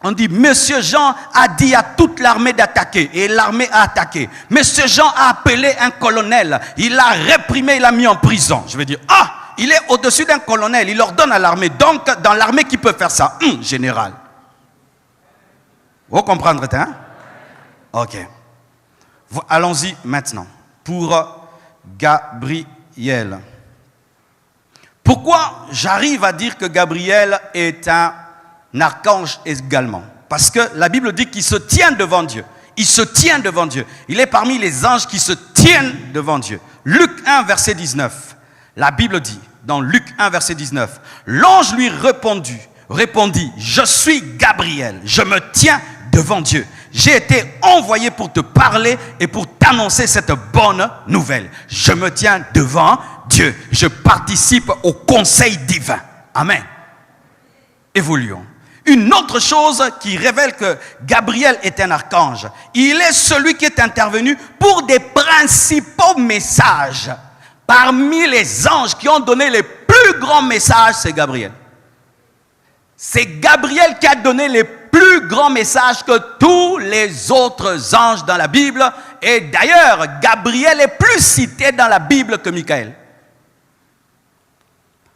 on dit, Monsieur Jean a dit à toute l'armée d'attaquer. Et l'armée a attaqué. Monsieur Jean a appelé un colonel. Il l'a réprimé, il l'a mis en prison. Je vais dire, il est au-dessus d'un colonel. Il ordonne à l'armée. Donc, dans l'armée, qui peut faire ça? Général. Vous comprenez, hein? Ok. Allons-y maintenant. Pour Gabriel. Pourquoi j'arrive à dire que Gabriel est un archange également? Parce que la Bible dit qu'il se tient devant Dieu. Il se tient devant Dieu. Il est parmi les anges qui se tiennent devant Dieu. Luc 1, verset 19. La Bible dit, dans Luc 1, verset 19, l'ange lui répondit, je suis Gabriel, je me tiens devant Dieu. J'ai été envoyé pour te parler et pour t'annoncer cette bonne nouvelle. Je me tiens devant Dieu. Je participe au conseil divin. Amen. Évoluons. Une autre chose qui révèle que Gabriel est un archange, il est celui qui est intervenu pour des principaux messages. Parmi les anges qui ont donné les plus grands messages, c'est Gabriel. C'est Gabriel qui a donné les plus grands messages que tous les autres anges dans la Bible. Et d'ailleurs, Gabriel est plus cité dans la Bible que Michaël.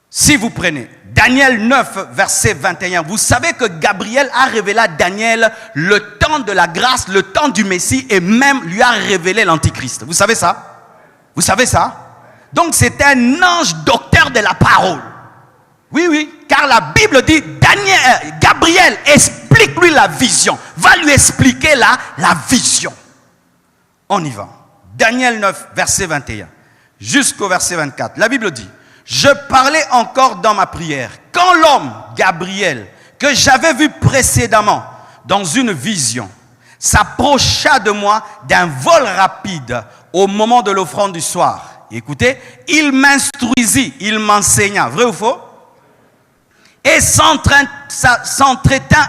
Si vous prenez Daniel 9, verset 21, vous savez que Gabriel a révélé à Daniel le temps de la grâce, le temps du Messie, et même lui a révélé l'Antichrist. Vous savez ça? Vous savez ça? Donc c'est un ange docteur de la parole. Oui, car la Bible dit, Gabriel Gabriel, explique-lui la vision. Va lui expliquer la vision. On y va. Daniel 9, verset 21, jusqu'au verset 24. La Bible dit, je parlais encore dans ma prière, quand l'homme, Gabriel, que j'avais vu précédemment dans une vision, s'approcha de moi d'un vol rapide au moment de l'offrande du soir. Écoutez, il m'instruisit, il m'enseigna, vrai ou faux? Et s'entretint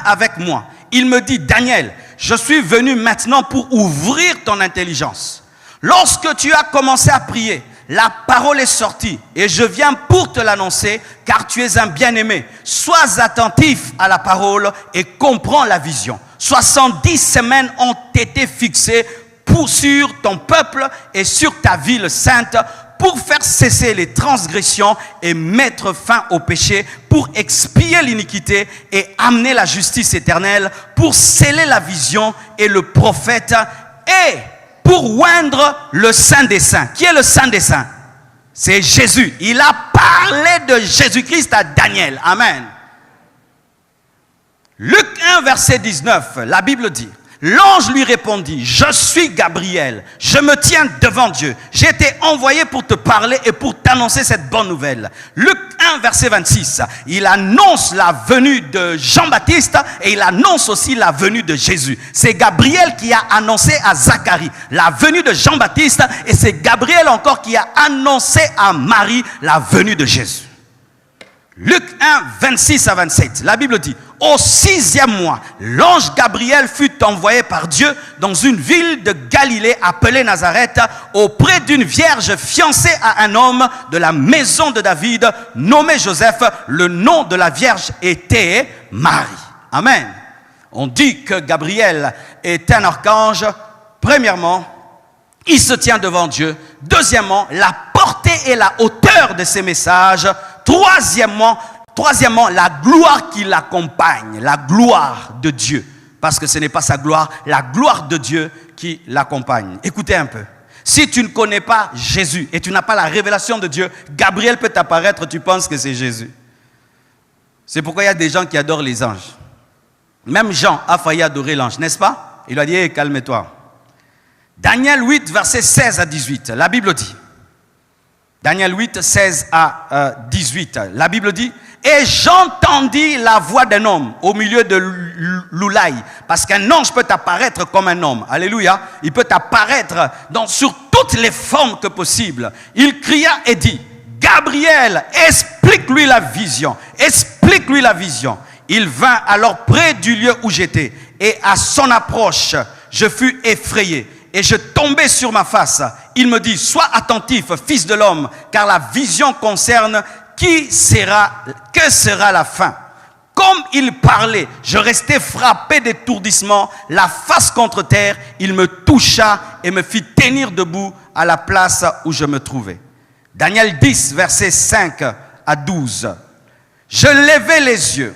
avec moi. Il me dit, Daniel, je suis venu maintenant pour ouvrir ton intelligence. Lorsque tu as commencé à prier, la parole est sortie et je viens pour te l'annoncer car tu es un bien-aimé. Sois attentif à la parole et comprends la vision. 70 semaines ont été fixées sur ton peuple et sur ta ville sainte pour faire cesser les transgressions et mettre fin au péché, pour expier l'iniquité et amener la justice éternelle, pour sceller la vision et le prophète et pour oindre le Saint des Saints. Qui est le Saint des Saints? C'est Jésus. Il a parlé de Jésus-Christ à Daniel. Amen. Luc 1, verset 19, la Bible dit, l'ange lui répondit, je suis Gabriel, je me tiens devant Dieu. J'ai été envoyé pour te parler et pour t'annoncer cette bonne nouvelle. Luc 1, verset 26, il annonce la venue de Jean-Baptiste et il annonce aussi la venue de Jésus. C'est Gabriel qui a annoncé à Zacharie la venue de Jean-Baptiste et c'est Gabriel encore qui a annoncé à Marie la venue de Jésus. Luc 1, 26 à 27, la Bible dit, au 6e mois, l'ange Gabriel fut envoyé par Dieu dans une ville de Galilée appelée Nazareth, auprès d'une vierge fiancée à un homme de la maison de David, nommé Joseph. Le nom de la vierge était Marie. Amen. On dit que Gabriel est un archange. Premièrement, il se tient devant Dieu. Deuxièmement, la portée et la hauteur de ses messages. Troisièmement, la gloire qui l'accompagne, la gloire de Dieu. Parce que ce n'est pas sa gloire, la gloire de Dieu qui l'accompagne. Écoutez un peu. Si tu ne connais pas Jésus et tu n'as pas la révélation de Dieu, Gabriel peut t'apparaître, tu penses que c'est Jésus. C'est pourquoi il y a des gens qui adorent les anges. Même Jean a failli adorer l'ange, n'est-ce pas? Il lui a dit, hey, calme-toi. Daniel 8, versets 16 à 18, la Bible dit. Daniel 8, 16 à 18, la Bible dit, et j'entendis la voix d'un homme au milieu de l'oulaï. Parce qu'un ange peut apparaître comme un homme. Alléluia. Il peut apparaître sur toutes les formes que possible. Il cria et dit, Gabriel, explique-lui la vision. Explique-lui la vision. Il vint alors près du lieu où j'étais. Et à son approche, je fus effrayé. Et je tombais sur ma face. Il me dit, sois attentif, fils de l'homme, car la vision concerne que sera la fin. Comme il parlait, je restais frappé d'étourdissement, la face contre terre. Il me toucha et me fit tenir debout à la place où je me trouvais. Daniel 10, versets 5 à 12. Je levai les yeux,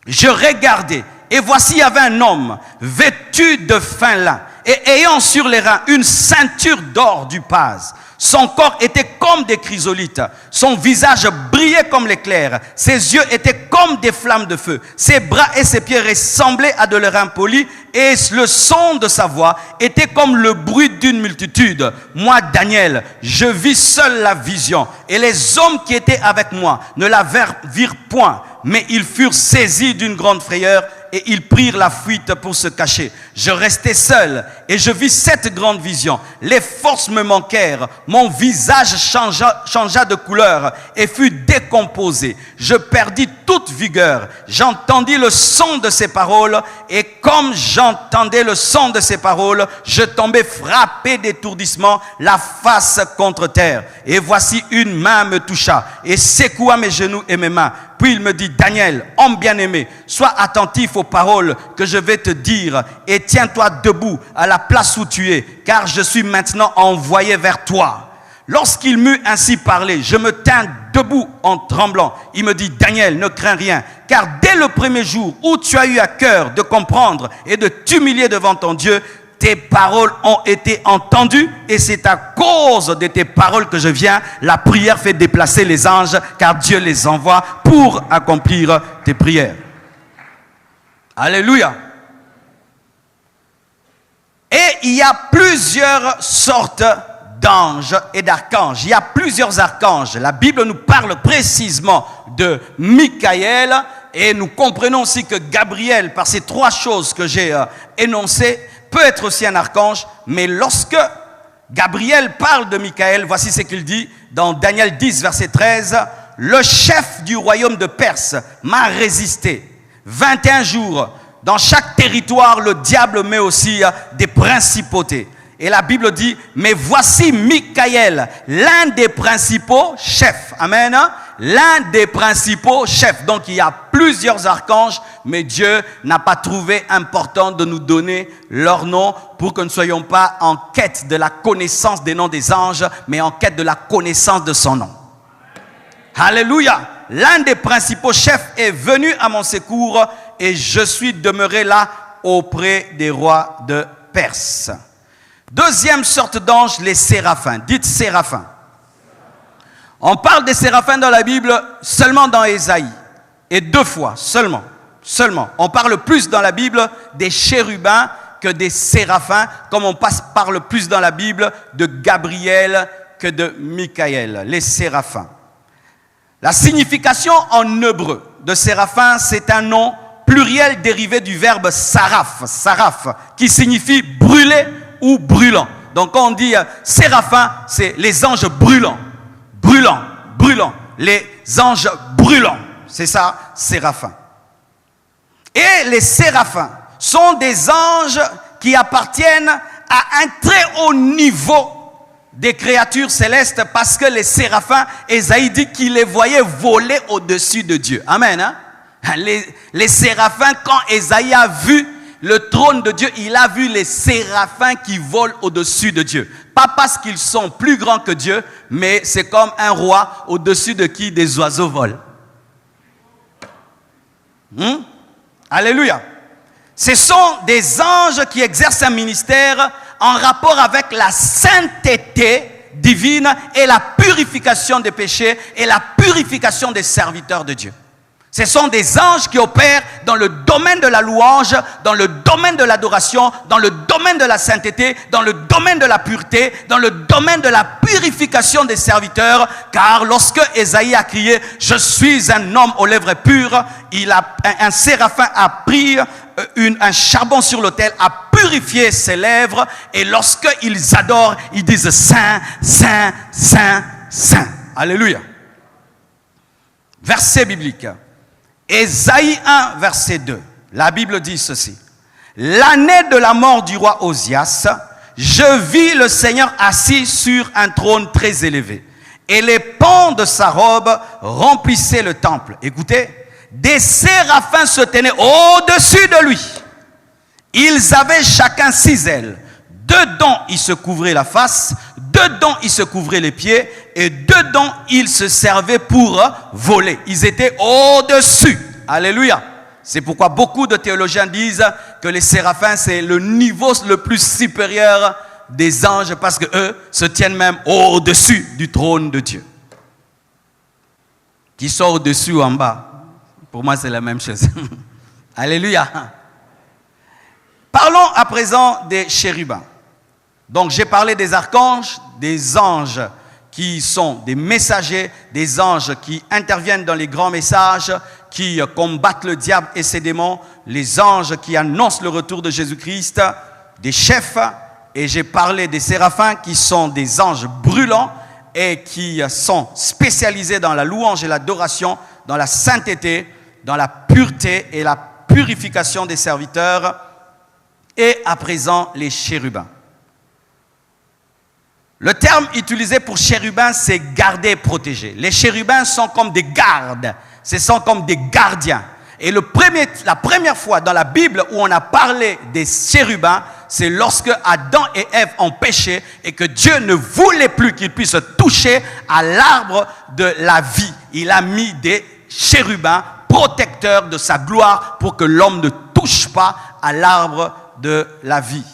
je regardais, et voici il y avait un homme vêtu de fin lin, et ayant sur les reins une ceinture d'or du Paz. Son corps était comme des chrysolites, son visage brillait comme l'éclair, ses yeux étaient comme des flammes de feu, ses bras et ses pieds ressemblaient à de l'airain poli, et le son de sa voix était comme le bruit d'une multitude. Moi, Daniel, je vis seul la vision, et les hommes qui étaient avec moi ne la virent point, mais ils furent saisis d'une grande frayeur, et ils prirent la fuite pour se cacher. Je restai seul et je vis cette grande vision. Les forces me manquèrent. Mon visage changea de couleur et fut décomposé. Je perdis toute vigueur. J'entendis le son de ses paroles et comme j'entendais le son de ses paroles, je tombais frappé d'étourdissement, la face contre terre. Et voici une main me toucha et secoua mes genoux et mes mains. Puis il me dit, Daniel, homme bien-aimé, sois attentif aux paroles que je vais te dire et tiens-toi debout à la place où tu es, car je suis maintenant envoyé vers toi. Lorsqu'il m'eut ainsi parlé, je me tins debout en tremblant. Il me dit, Daniel, ne crains rien, car dès le premier jour où tu as eu à cœur de comprendre et de t'humilier devant ton Dieu, tes paroles ont été entendues et c'est à cause de tes paroles que je viens. La prière fait déplacer les anges car Dieu les envoie pour accomplir tes prières. Alléluia. Et il y a plusieurs sortes d'anges et d'archanges. Il y a plusieurs archanges. La Bible nous parle précisément de Michael et nous comprenons aussi que Gabriel, par ces trois choses que j'ai énoncées, peut être aussi un archange. Mais lorsque Gabriel parle de Michael, voici ce qu'il dit dans Daniel 10, verset 13. « Le chef du royaume de Perse m'a résisté 21 jours. Dans chaque territoire, le diable met aussi des principautés. » Et la Bible dit, mais voici Michael, l'un des principaux chefs. Amen. L'un des principaux chefs. Donc il y a plusieurs archanges, mais Dieu n'a pas trouvé important de nous donner leur nom pour que nous ne soyons pas en quête de la connaissance des noms des anges, mais en quête de la connaissance de son nom. Alléluia. L'un des principaux chefs est venu à mon secours et je suis demeuré là auprès des rois de Perse. Deuxième sorte d'ange, les séraphins. Dites séraphins. On parle des séraphins dans la Bible seulement dans Ésaïe. Et 2 fois, seulement. On parle plus dans la Bible des chérubins que des séraphins, comme on parle plus dans la Bible de Gabriel que de Michael, les séraphins. La signification en hébreu de séraphin, c'est un nom pluriel dérivé du verbe saraf, qui signifie brûler ou brûlant. Donc quand on dit séraphin, c'est les anges brûlants. Les anges brûlants. C'est ça, séraphin. Et les séraphins sont des anges qui appartiennent à un très haut niveau des créatures célestes parce que les séraphins, Ésaïe dit qu'il les voyait voler au-dessus de Dieu. Amen. Hein? Les séraphins, quand Ésaïe a vu le trône de Dieu, il a vu les séraphins qui volent au-dessus de Dieu. Pas parce qu'ils sont plus grands que Dieu, mais c'est comme un roi au-dessus de qui des oiseaux volent. Alléluia. Ce sont des anges qui exercent un ministère en rapport avec la sainteté divine et la purification des péchés et la purification des serviteurs de Dieu. Ce sont des anges qui opèrent dans le domaine de la louange, dans le domaine de l'adoration, dans le domaine de la sainteté, dans le domaine de la pureté, dans le domaine de la purification des serviteurs. Car lorsque Ésaïe a crié « Je suis un homme aux lèvres pures », un séraphin a pris un charbon sur l'autel, a purifié ses lèvres. Et lorsqu'ils adorent, ils disent « Saint, Saint, Saint, Saint ». Alléluia. Verset biblique. Ésaïe 1, verset 2. La Bible dit ceci. L'année de la mort du roi Osias, je vis le Seigneur assis sur un trône très élevé. Et les pans de sa robe remplissaient le temple. Écoutez, des séraphins se tenaient au-dessus de lui. Ils avaient chacun 6 ailes. Dedans, ils se couvraient la face. Dedans, ils se couvraient les pieds. Et dedans, ils se servaient pour voler. Ils étaient au-dessus. Alléluia. C'est pourquoi beaucoup de théologiens disent que les séraphins, c'est le niveau le plus supérieur des anges parce qu'eux se tiennent même au-dessus du trône de Dieu. Qui sont au-dessus ou en bas, pour moi, c'est la même chose. Alléluia. Parlons à présent des chérubins. Donc, j'ai parlé des archanges, des anges qui sont des messagers, des anges qui interviennent dans les grands messages, qui combattent le diable et ses démons, les anges qui annoncent le retour de Jésus-Christ, des chefs, et j'ai parlé des séraphins qui sont des anges brûlants et qui sont spécialisés dans la louange et l'adoration, dans la sainteté, dans la pureté et la purification des serviteurs, et à présent les chérubins. Le terme utilisé pour chérubins, c'est garder et protéger. Les chérubins sont comme des gardes, ce sont comme des gardiens. Et la première fois dans la Bible où on a parlé des chérubins, c'est lorsque Adam et Ève ont péché et que Dieu ne voulait plus qu'ils puissent toucher à l'arbre de la vie. Il a mis des chérubins protecteurs de sa gloire pour que l'homme ne touche pas à l'arbre de la vie.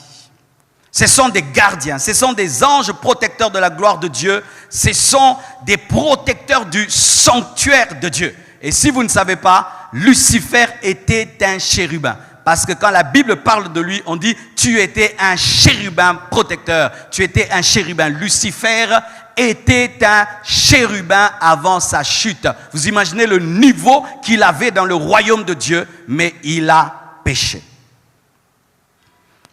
Ce sont des gardiens, ce sont des anges protecteurs de la gloire de Dieu, ce sont des protecteurs du sanctuaire de Dieu. Et si vous ne savez pas, Lucifer était un chérubin. Parce que quand la Bible parle de lui, on dit « Tu étais un chérubin protecteur. Tu étais un chérubin. » Lucifer était un chérubin avant sa chute. Vous imaginez le niveau qu'il avait dans le royaume de Dieu, mais il a péché.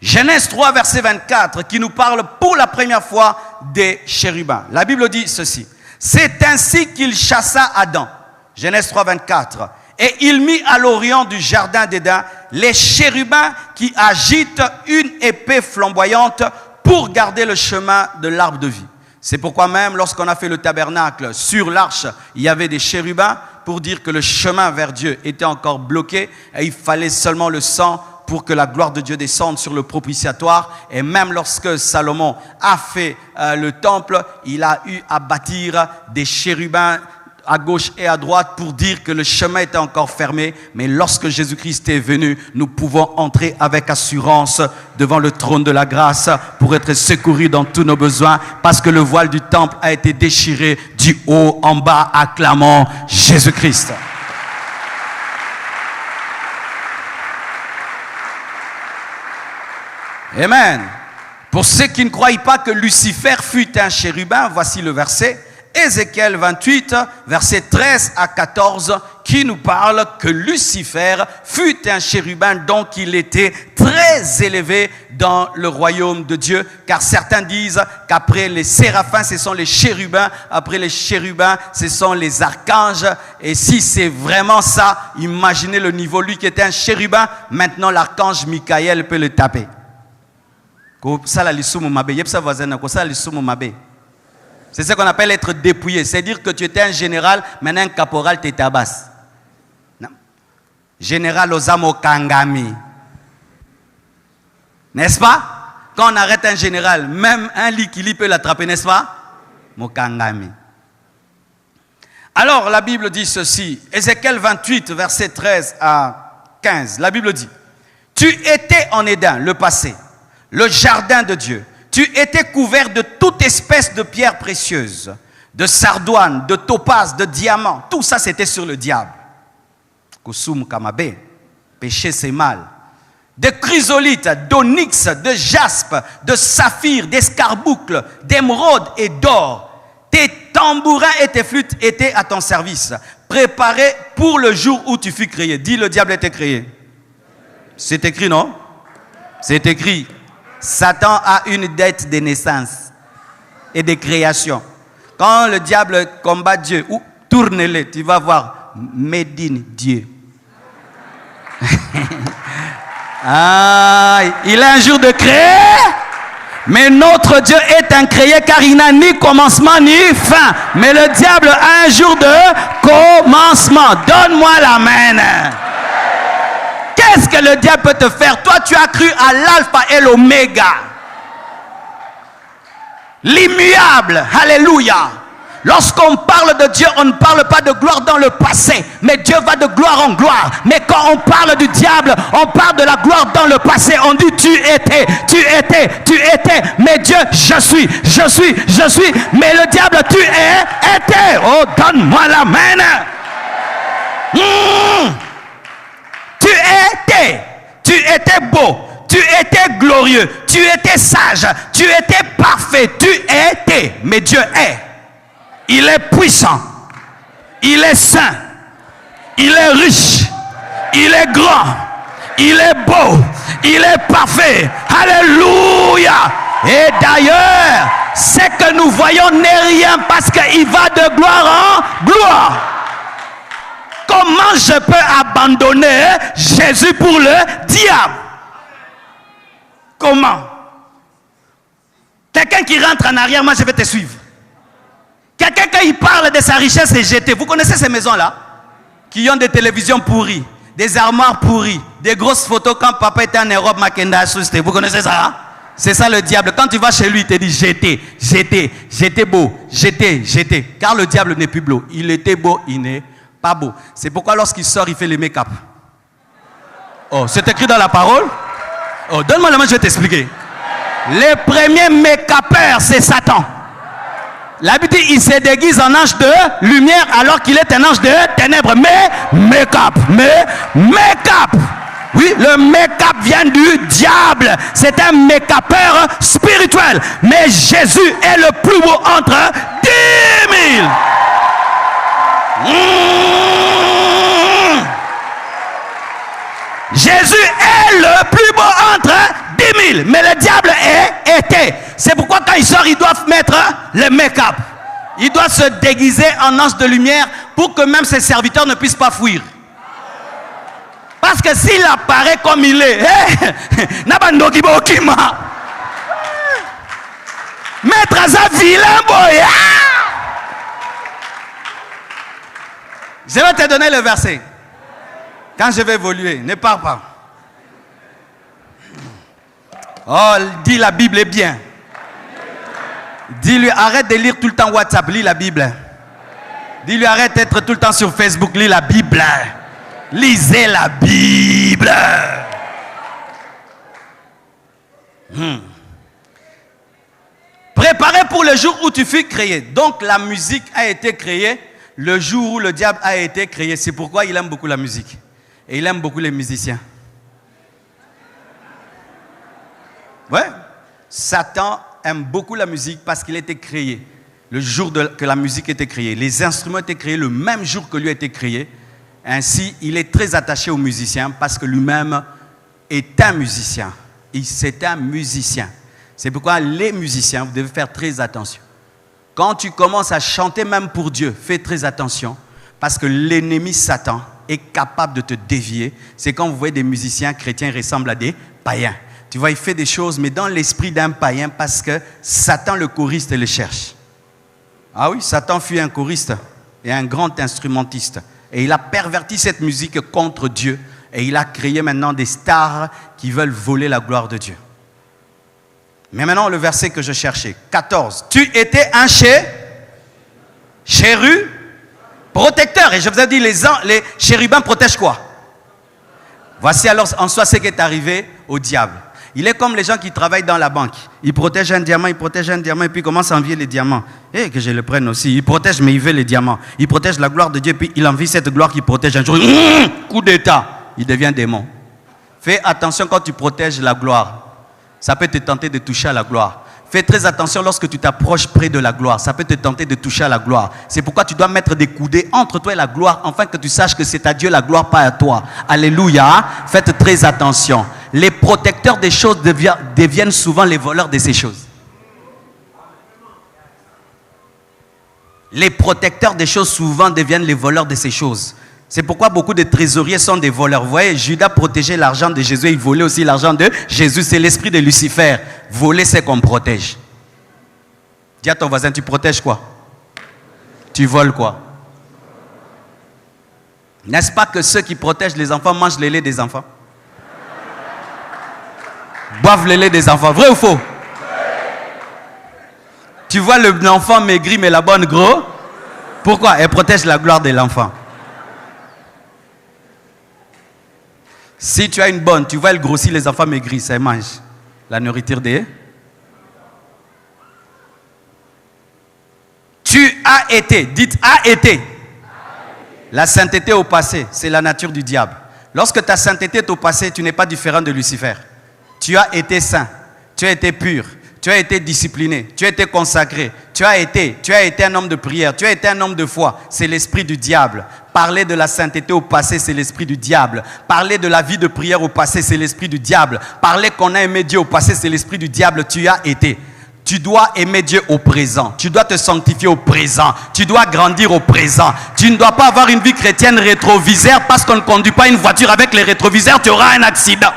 Genèse 3, verset 24, qui nous parle pour la première fois des chérubins. La Bible dit ceci. C'est ainsi qu'il chassa Adam. Genèse 3, 24. Et il mit à l'orient du jardin d'Éden les chérubins qui agitent une épée flamboyante pour garder le chemin de l'arbre de vie. C'est pourquoi même lorsqu'on a fait le tabernacle sur l'arche, il y avait des chérubins pour dire que le chemin vers Dieu était encore bloqué et il fallait seulement le sang pour que la gloire de Dieu descende sur le propitiatoire. Et même lorsque Salomon a fait le temple, il a eu à bâtir des chérubins à gauche et à droite pour dire que le chemin était encore fermé. Mais lorsque Jésus-Christ est venu, nous pouvons entrer avec assurance devant le trône de la grâce pour être secourus dans tous nos besoins, parce que le voile du temple a été déchiré du haut en bas. Acclamons Jésus-Christ. Amen. Pour ceux qui ne croient pas que Lucifer fut un chérubin, voici le verset. Ézéchiel 28, versets 13 à 14, qui nous parle que Lucifer fut un chérubin, donc il était très élevé dans le royaume de Dieu, car certains disent qu'après les séraphins, ce sont les chérubins, après les chérubins, ce sont les archanges, et si c'est vraiment ça, imaginez le niveau, lui qui était un chérubin, maintenant l'archange Michael peut le taper. C'est ce qu'on appelle être dépouillé. C'est-à-dire que tu étais un général, maintenant un caporal te tabasse. Général Osamo Kangami. N'est-ce pas? Quand on arrête un général, même un Likili peut l'attraper, n'est-ce pas? Mokangami. Alors la Bible dit ceci. Ézéchiel 28, verset 13 à 15. La Bible dit: Tu étais en Éden, le passé, le jardin de Dieu. Tu étais couvert de toute espèce de pierres précieuses, de sardoine, de topaz, de diamants. Tout ça, c'était sur le diable. Kusum Kamabe, péché c'est mal. De chrysolites, d'onyx, de jaspe, de saphir, d'escarboucle, d'émeraude et d'or. Tes tambourins et tes flûtes étaient à ton service, préparés pour le jour où tu fus créé. Dis, le diable était créé. C'est écrit, non? C'est écrit. Satan a une dette de naissance et de création. Quand le diable combat Dieu, ou tourne-le, tu vas voir Médine Dieu. Il a un jour de créer, mais notre Dieu est incréé car il n'a ni commencement ni fin. Mais le diable a un jour de commencement. Donne-moi la main. Qu'est-ce que le diable peut te faire? Toi, tu as cru à l'alpha et l'oméga. L'immuable. Alléluia. Lorsqu'on parle de Dieu, on ne parle pas de gloire dans le passé, mais Dieu va de gloire en gloire. Mais quand on parle du diable, on parle de la gloire dans le passé. On dit tu étais. Mais Dieu, je suis. Mais le diable, tu étais. Oh, donne-moi la main. Tu étais beau, tu étais glorieux, tu étais sage, tu étais parfait, tu étais. Mais Dieu est. Il est puissant, il est saint, il est riche, il est grand, il est beau, il est parfait. Alléluia. Et d'ailleurs, ce que nous voyons n'est rien parce qu'il va de gloire en gloire. Comment je peux abandonner Jésus pour le diable? Comment? Quelqu'un qui rentre en arrière, moi je vais te suivre. Quelqu'un qui parle de sa richesse est jeté. Vous connaissez ces maisons-là? Qui ont des télévisions pourries, des armoires pourries, des grosses photos quand papa était en Europe, Makenda Souste. Vous connaissez ça? C'est ça le diable. Quand tu vas chez lui, il te dit j'étais beau, j'étais. Car le diable n'est plus beau. Il était beau, il n'est pas beau. C'est pourquoi lorsqu'il sort, il fait les make-up. Oh, c'est écrit dans la parole. Oh, donne-moi la main, je vais t'expliquer. Les premiers make-upers, c'est Satan. La Bible dit, il se déguise en ange de lumière alors qu'il est un ange de ténèbres. Mais make-up. Oui, le make-up vient du diable. C'est un make-upeur spirituel. Mais Jésus est le plus beau entre 10 000. Jésus est le plus beau entre 10 000. Mais le diable est été. C'est pourquoi quand il sort, ils doivent mettre le make-up. Il doit se déguiser en ange de lumière pour que même ses serviteurs ne puissent pas fuir. Parce que s'il apparaît comme il est, maître Aza vilain boya. Je vais te donner le verset. Quand je vais évoluer, ne pars pas. Oh, dis la Bible est bien. Dis-lui, arrête de lire tout le temps WhatsApp, lis la Bible. Dis-lui, arrête d'être tout le temps sur Facebook, lis la Bible. Lisez la Bible. Préparez pour le jour où tu fus créé. Donc la musique a été créée le jour où le diable a été créé. C'est pourquoi il aime beaucoup la musique. Et il aime beaucoup les musiciens. Ouais. Satan aime beaucoup la musique parce qu'il a été créé le jour que la musique a été créée. Les instruments étaient créés le même jour que lui a été créé. Ainsi, il est très attaché aux musiciens parce que lui-même est un musicien. C'est un musicien. C'est pourquoi les musiciens, vous devez faire très attention. Quand tu commences à chanter même pour Dieu, fais très attention parce que l'ennemi Satan est capable de te dévier. C'est quand vous voyez des musiciens chrétiens ressemblent à des païens. Tu vois, il fait des choses, mais dans l'esprit d'un païen parce que Satan, le choriste, le cherche. Ah oui, Satan fut un choriste et un grand instrumentiste. Et il a perverti cette musique contre Dieu. Et il a créé maintenant des stars qui veulent voler la gloire de Dieu. Mais maintenant, le verset que je cherchais, 14. Tu étais un chérubin protecteur. Et je vous ai dit, les chérubins protègent quoi? Voici alors en soi ce qui est arrivé au diable. Il est comme les gens qui travaillent dans la banque. Ils protègent un diamant, et puis ils commencent à envier les diamants. Et que je le prenne aussi. Ils protègent, mais ils veulent les diamants. Ils protègent la gloire de Dieu, puis il envie cette gloire qui protège. Un jour, coup d'état, il devient démon. Fais attention quand tu protèges la gloire. Ça peut te tenter de toucher à la gloire. Fais très attention lorsque tu t'approches près de la gloire. Ça peut te tenter de toucher à la gloire. C'est pourquoi tu dois mettre des coudées entre toi et la gloire, afin que tu saches que c'est à Dieu la gloire, pas à toi. Alléluia. Faites très attention. Les protecteurs des choses deviennent souvent les voleurs de ces choses. Les protecteurs des choses souvent deviennent les voleurs de ces choses. C'est pourquoi beaucoup de trésoriers sont des voleurs. Vous voyez, Judas protégeait l'argent de Jésus, il volait aussi l'argent de Jésus. C'est l'esprit de Lucifer. Voler, c'est qu'on protège. Dis à ton voisin, tu protèges quoi? Tu voles quoi? N'est-ce pas que ceux qui protègent les enfants mangent le lait des enfants? Boivent le lait des enfants. Vrai ou faux? Tu vois l'enfant maigri mais la bonne gros? Pourquoi? Elle protège la gloire de l'enfant. Si tu as une bonne, tu vois elle grossit, les enfants maigrissent, elle mange la nourriture des... Tu as été, dites a été. La sainteté au passé, c'est la nature du diable. Lorsque ta sainteté est au passé, tu n'es pas différent de Lucifer. Tu as été saint, tu as été pur, tu as été discipliné, tu as été consacré, tu as été un homme de prière, tu as été un homme de foi. C'est l'esprit du diable. Parler de la sainteté au passé, c'est l'esprit du diable. Parler de la vie de prière au passé, c'est l'esprit du diable. Parler qu'on a aimé Dieu au passé, c'est l'esprit du diable. Tu as été. Tu dois aimer Dieu au présent. Tu dois te sanctifier au présent. Tu dois grandir au présent. Tu ne dois pas avoir une vie chrétienne rétroviseur parce qu'on ne conduit pas une voiture avec les rétroviseurs, tu auras un accident.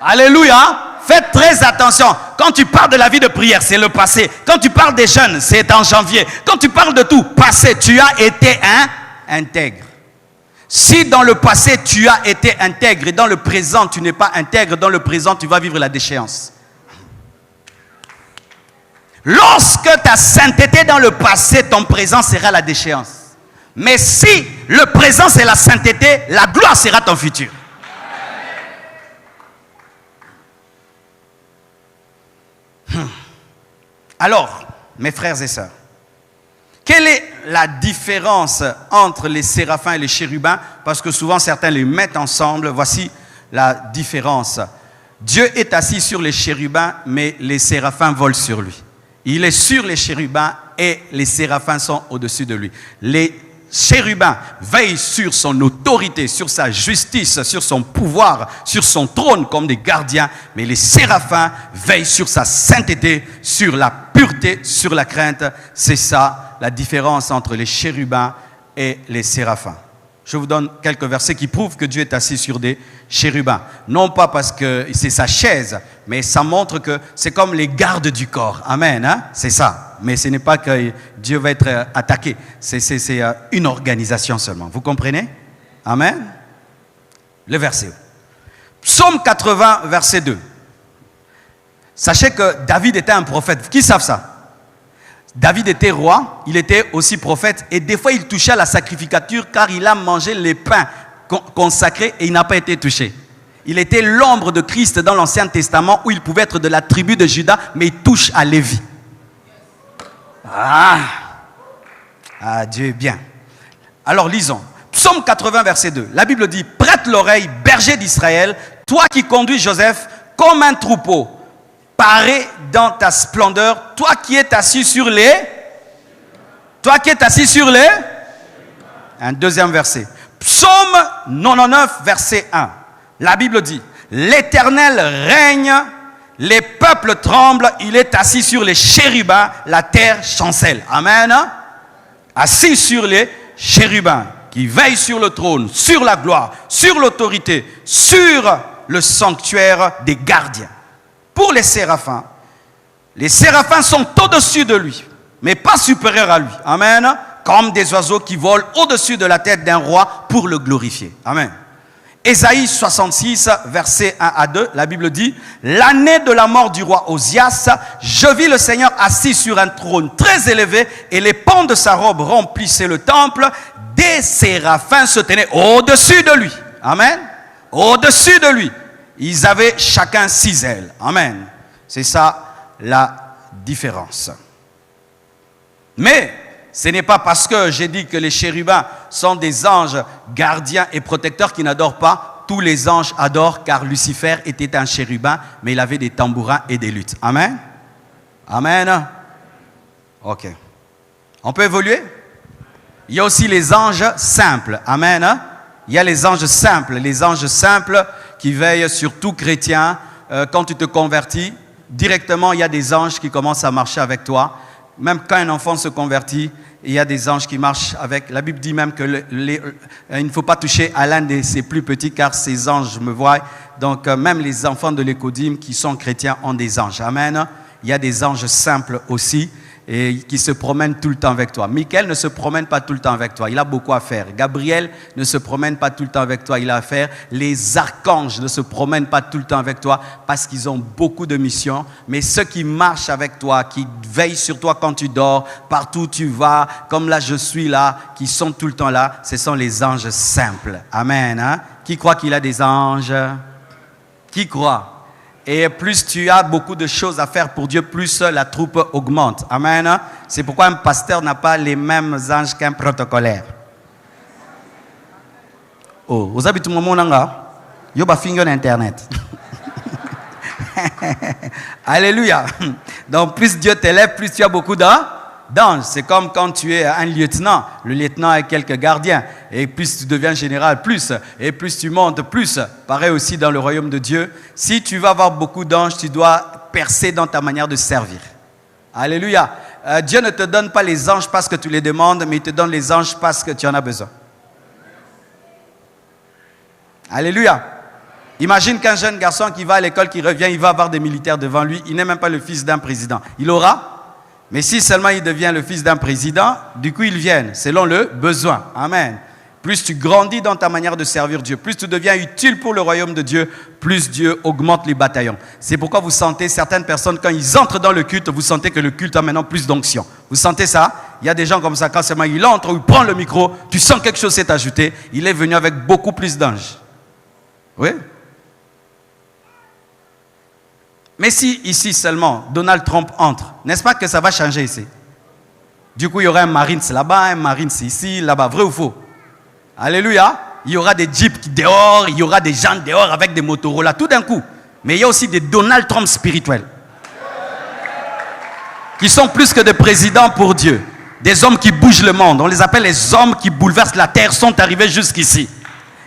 Alléluia. Faites très attention. Quand tu parles de la vie de prière, c'est le passé. Quand tu parles des jeunes, c'est en janvier. Quand tu parles de tout, passé, tu as été intègre. Si dans le passé, tu as été intègre et dans le présent, tu n'es pas intègre, dans le présent, tu vas vivre la déchéance. Lorsque ta sainteté dans le passé, ton présent sera la déchéance. Mais si le présent c'est la sainteté, la gloire sera ton futur. Alors, mes frères et sœurs, quelle est la différence entre les séraphins et les chérubins, parce que souvent certains les mettent ensemble. Voici la différence. Dieu est assis sur les chérubins, mais les séraphins volent sur lui. Il est sur les chérubins et les séraphins sont au-dessus de lui. Les chérubins veillent sur son autorité, sur sa justice, sur son pouvoir, sur son trône comme des gardiens, mais les séraphins veillent sur sa sainteté, sur la pureté, sur la crainte. C'est ça la différence entre les chérubins et les séraphins. Je vous donne quelques versets qui prouvent que Dieu est assis sur des chérubins. Non pas parce que c'est sa chaise, mais ça montre que c'est comme les gardes du corps. Amen, hein? C'est ça. Mais ce n'est pas que Dieu va être attaqué. C'est une organisation seulement. Vous comprenez? Amen. Le verset. Psaume 80, verset 2. Sachez que David était un prophète. Qui savent ça? David était roi, il était aussi prophète et des fois il touchait à la sacrificature car il a mangé les pains consacrés et il n'a pas été touché. Il était l'ombre de Christ dans l'Ancien Testament où il pouvait être de la tribu de Juda mais il touche à Lévi. Ah, Dieu est bien. Alors lisons. Psaume 80 verset 2. La Bible dit: prête l'oreille, berger d'Israël, toi qui conduis Joseph comme un troupeau. Paré dans ta splendeur, toi qui es assis sur les... Un deuxième verset. Psaume 99, verset 1. La Bible dit: l'Éternel règne, les peuples tremblent, il est assis sur les chérubins, la terre chancelle. Amen. Assis sur les chérubins, qui veillent sur le trône, sur la gloire, sur l'autorité, sur le sanctuaire des gardiens. Pour les séraphins sont au-dessus de lui, mais pas supérieurs à lui. Amen. Comme des oiseaux qui volent au-dessus de la tête d'un roi pour le glorifier. Amen. Ésaïe 66, versets 1 à 2, la Bible dit: l'année de la mort du roi Osias, je vis le Seigneur assis sur un trône très élevé et les pans de sa robe remplissaient le temple. Des séraphins se tenaient au-dessus de lui. Amen. Au-dessus de lui. Ils avaient chacun 6 ailes. Amen. C'est ça la différence. Mais ce n'est pas parce que j'ai dit que les chérubins sont des anges gardiens et protecteurs qui n'adorent pas. Tous les anges adorent car Lucifer était un chérubin, mais il avait des tambourins et des luttes. Amen. Amen. Ok. On peut évoluer? Il y a aussi les anges simples. Amen. Il y a les anges simples. Les anges simples qui veillent sur tout chrétien. Quand tu te convertis, directement, il y a des anges qui commencent à marcher avec toi. Même quand un enfant se convertit, il y a des anges qui marchent avec. La Bible dit même qu'il ne faut pas toucher à l'un de ses plus petits, car ces anges me voient. Donc, même les enfants de l'Écodim qui sont chrétiens ont des anges. Amen. Il y a des anges simples aussi, et qui se promènent tout le temps avec toi. Michael ne se promène pas tout le temps avec toi, il a beaucoup à faire. Gabriel ne se promène pas tout le temps avec toi, il a à faire. Les archanges ne se promènent pas tout le temps avec toi parce qu'ils ont beaucoup de missions. Mais ceux qui marchent avec toi, qui veillent sur toi quand tu dors, partout où tu vas, comme là je suis là, qui sont tout le temps là, ce sont les anges simples. Amen. Hein? Qui croit qu'il a des anges? Qui croit? Et plus tu as beaucoup de choses à faire pour Dieu, plus la troupe augmente. Amen. C'est pourquoi un pasteur n'a pas les mêmes anges qu'un protocolaire. Oh, vous habitez tout le monde là? Yo ba finger internet. Alléluia. Donc plus Dieu t'élève, plus tu as beaucoup d'anges. C'est comme quand tu es un lieutenant. Le lieutenant a quelques gardiens. Et plus tu deviens général, plus. Et plus tu montes, plus. Pareil aussi dans le royaume de Dieu. Si tu vas avoir beaucoup d'anges, tu dois percer dans ta manière de servir. Alléluia. Dieu ne te donne pas les anges parce que tu les demandes, mais il te donne les anges parce que tu en as besoin. Alléluia. Imagine qu'un jeune garçon qui va à l'école, qui revient, il va avoir des militaires devant lui. Il n'est même pas le fils d'un président. Il aura. Mais si seulement il devient le fils d'un président, du coup ils viennent selon le besoin. Amen. Plus tu grandis dans ta manière de servir Dieu, plus tu deviens utile pour le royaume de Dieu, plus Dieu augmente les bataillons. C'est pourquoi vous sentez certaines personnes, quand ils entrent dans le culte, vous sentez que le culte a maintenant plus d'onction. Vous sentez ça? Il y a des gens comme ça, quand seulement il entre ou il prend le micro, tu sens quelque chose s'est ajouté, il est venu avec beaucoup plus d'anges. Oui? Mais si ici seulement Donald Trump entre, n'est-ce pas que ça va changer ici? Du coup, il y aura un Marines là-bas, un Marines ici, là-bas. Vrai ou faux? Alléluia. Il y aura des Jeeps dehors, il y aura des gens dehors avec des Motorola, tout d'un coup. Mais il y a aussi des Donald Trump spirituels. Qui sont plus que des présidents pour Dieu. Des hommes qui bougent le monde. On les appelle les hommes qui bouleversent la terre, sont arrivés jusqu'ici.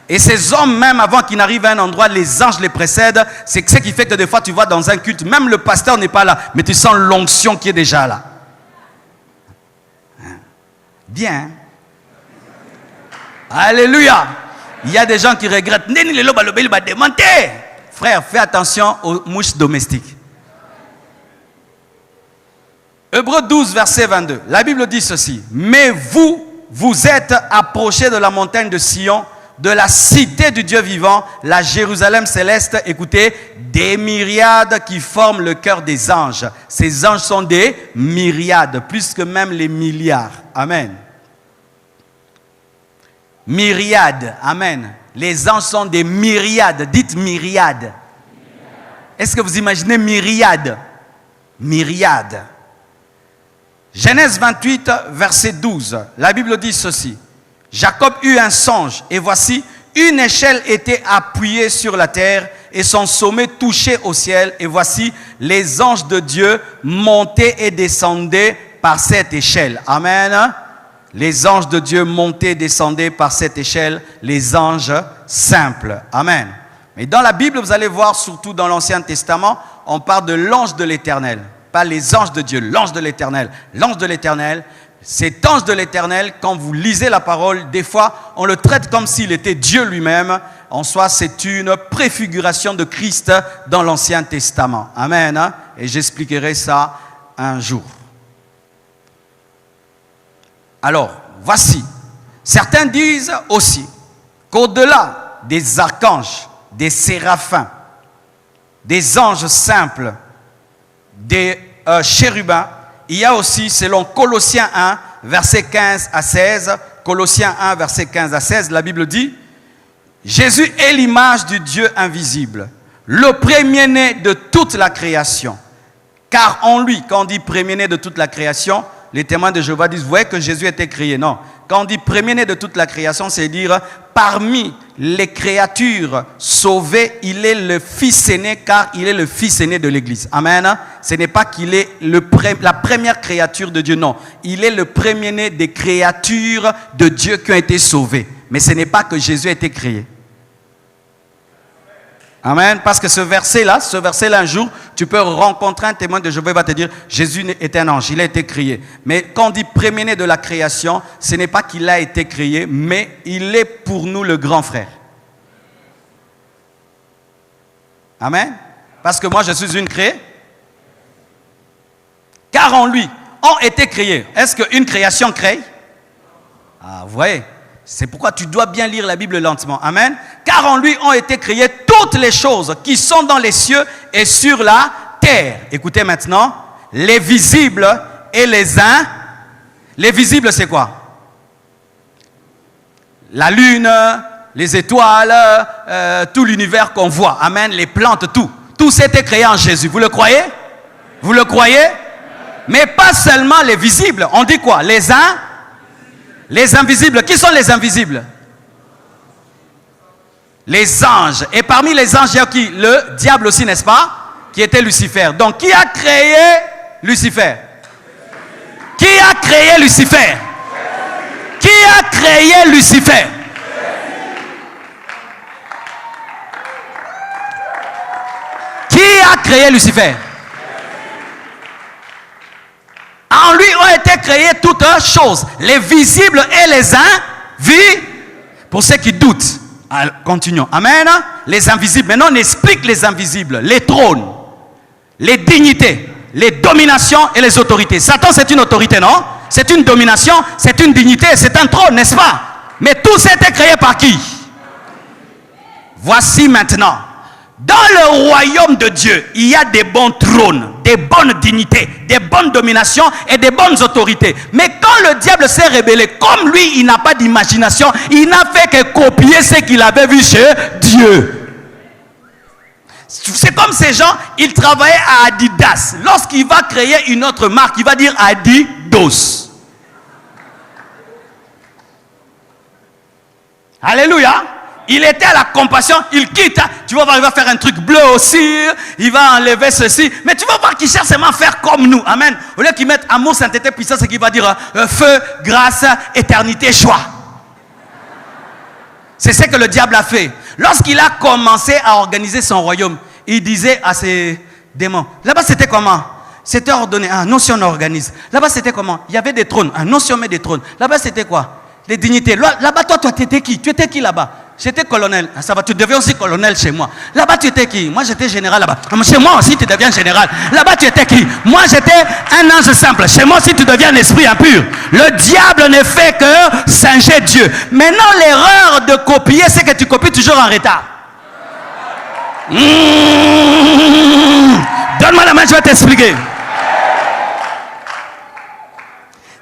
Et ces hommes, même avant qu'ils n'arrivent à un endroit, les anges les précèdent. C'est ce qui fait que des fois, tu vois dans un culte, même le pasteur n'est pas là, mais tu sens l'onction qui est déjà là. Bien. Alléluia. Il y a des gens qui regrettent. Frère, fais attention aux mouches domestiques. Hébreux 12, verset 22. La Bible dit ceci. Mais vous, vous êtes approchés de la montagne de Sion, de la cité du Dieu vivant, la Jérusalem céleste, écoutez, des myriades qui forment le cœur des anges. Ces anges sont des myriades, plus que même les milliards. Amen. Myriades, amen. Les anges sont des myriades, dites myriades. Est-ce que vous imaginez myriades? Myriades. Genèse 28, verset 12. La Bible dit ceci. Jacob eut un songe, et voici, une échelle était appuyée sur la terre, et son sommet touchait au ciel, et voici, les anges de Dieu montaient et descendaient par cette échelle. Amen. Les anges de Dieu montaient et descendaient par cette échelle, les anges simples. Amen. Mais dans la Bible, vous allez voir, surtout dans l'Ancien Testament, on parle de l'ange de l'Éternel. Pas les anges de Dieu, l'ange de l'Éternel. L'ange de l'Éternel, cet ange de l'Éternel, quand vous lisez la parole, des fois, on le traite comme s'il était Dieu lui-même. En soi, c'est une préfiguration de Christ dans l'Ancien Testament. Amen. Et j'expliquerai ça un jour. Alors, voici. Certains disent aussi qu'au-delà des archanges, des séraphins, des anges simples, des chérubins, il y a aussi, selon Colossiens 1, versets 15 à 16, Colossiens 1, versets 15 à 16, la Bible dit, Jésus est l'image du Dieu invisible, le premier-né de toute la création. Car en lui, quand on dit premier-né de toute la création, les témoins de Jéhovah disent, vous voyez que Jésus a été créé. Non. Quand on dit premier-né de toute la création, c'est dire, parmi les créatures sauvées, il est le fils aîné, car il est le fils aîné de l'Église. Amen. Ce n'est pas qu'il est la première créature de Dieu, non. Il est le premier-né des créatures de Dieu qui ont été sauvées. Mais ce n'est pas que Jésus a été créé. Amen. Parce que ce verset-là, un jour, tu peux rencontrer un témoin de Jéhovah, il va te dire, Jésus est un ange, il a été créé. Mais quand on dit premier-né de la création, ce n'est pas qu'il a été créé, mais il est pour nous le grand frère. Amen. Parce que moi, je suis une créée. Car en lui, ont été créés. Est-ce qu'une création crée? Ah, vous voyez. C'est pourquoi tu dois bien lire la Bible lentement. Amen. Car en lui ont été créées toutes les choses qui sont dans les cieux et sur la terre. Écoutez maintenant, les visibles et les uns. Les visibles, c'est quoi? La lune, les étoiles, tout l'univers qu'on voit. Amen. Les plantes, tout. Tout s'était créé en Jésus. Vous le croyez? Vous le croyez? Mais pas seulement les visibles. On dit quoi? Les uns. Les invisibles. Qui sont les invisibles? Les anges. Et parmi les anges, il y a qui? Le diable aussi, n'est-ce pas? Qui était Lucifer. Donc, qui a créé Lucifer? Qui a créé Lucifer? Qui a créé Lucifer? Qui a créé Lucifer? En lui ont été créées toutes choses, les visibles et les invisibles. Pour ceux qui doutent, continuons. Amen. Les invisibles. Maintenant, on explique les invisibles, les trônes, les dignités, les dominations et les autorités. Satan, c'est une autorité, non? C'est une domination, c'est une dignité, c'est un trône, n'est-ce pas? Mais tout ça a été créé par qui? Voici maintenant. Dans le royaume de Dieu, il y a des bons trônes, des bonnes dignités, des bonnes dominations et des bonnes autorités. Mais quand le diable s'est rebellé, comme lui, il n'a pas d'imagination, il n'a fait que copier ce qu'il avait vu chez Dieu. C'est comme ces gens, ils travaillaient à Adidas. Lorsqu'il va créer une autre marque, il va dire Adidas. Alléluia. Il était à la compassion, il quitte. Tu vas voir, il va faire un truc bleu aussi. Il va enlever ceci. Mais tu vas voir qu'il cherche seulement à faire comme nous. Amen. Au lieu qu'il mette amour, sainteté, puissance, c'est qu'il va dire feu, grâce, éternité, choix. C'est ce que le diable a fait. Lorsqu'il a commencé à organiser son royaume, il disait à ses démons, là-bas c'était comment? C'était ordonné. Ah non, si on organise. Là-bas c'était comment? Il y avait des trônes. Ah non, si on met des trônes. Là-bas c'était quoi? Les dignités. Là-bas toi tu étais qui? Tu étais qui là-bas? J'étais colonel. Ah, ça va, tu deviens aussi colonel chez moi. Là-bas tu étais qui? Moi j'étais général là-bas. Chez moi aussi tu deviens général. Là-bas tu étais qui? Moi j'étais un ange simple. Chez moi aussi tu deviens un esprit impur. Le diable ne fait que singer Dieu. Maintenant l'erreur de copier, c'est que tu copies toujours en retard. Donne-moi la main, je vais t'expliquer.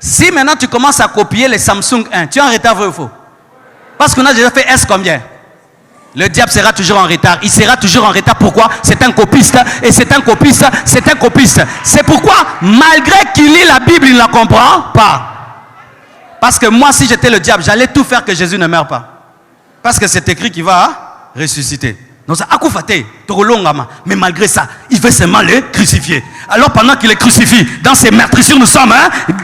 Si maintenant tu commences à copier les Samsung 1, tu es en retard, vrai ou faux? Parce qu'on a déjà fait S combien? Le diable sera toujours en retard. Il sera toujours en retard. Pourquoi? C'est un copiste. Et c'est un copiste. C'est un copiste. C'est pourquoi, malgré qu'il lit la Bible, il ne la comprend pas. Parce que moi, si j'étais le diable, j'allais tout faire que Jésus ne meure pas. Parce que c'est écrit qu'il va ressusciter. Donc ça, mais malgré ça, il veut seulement le crucifier. Alors pendant qu'il est crucifié, dans ses meurtrissures, nous sommes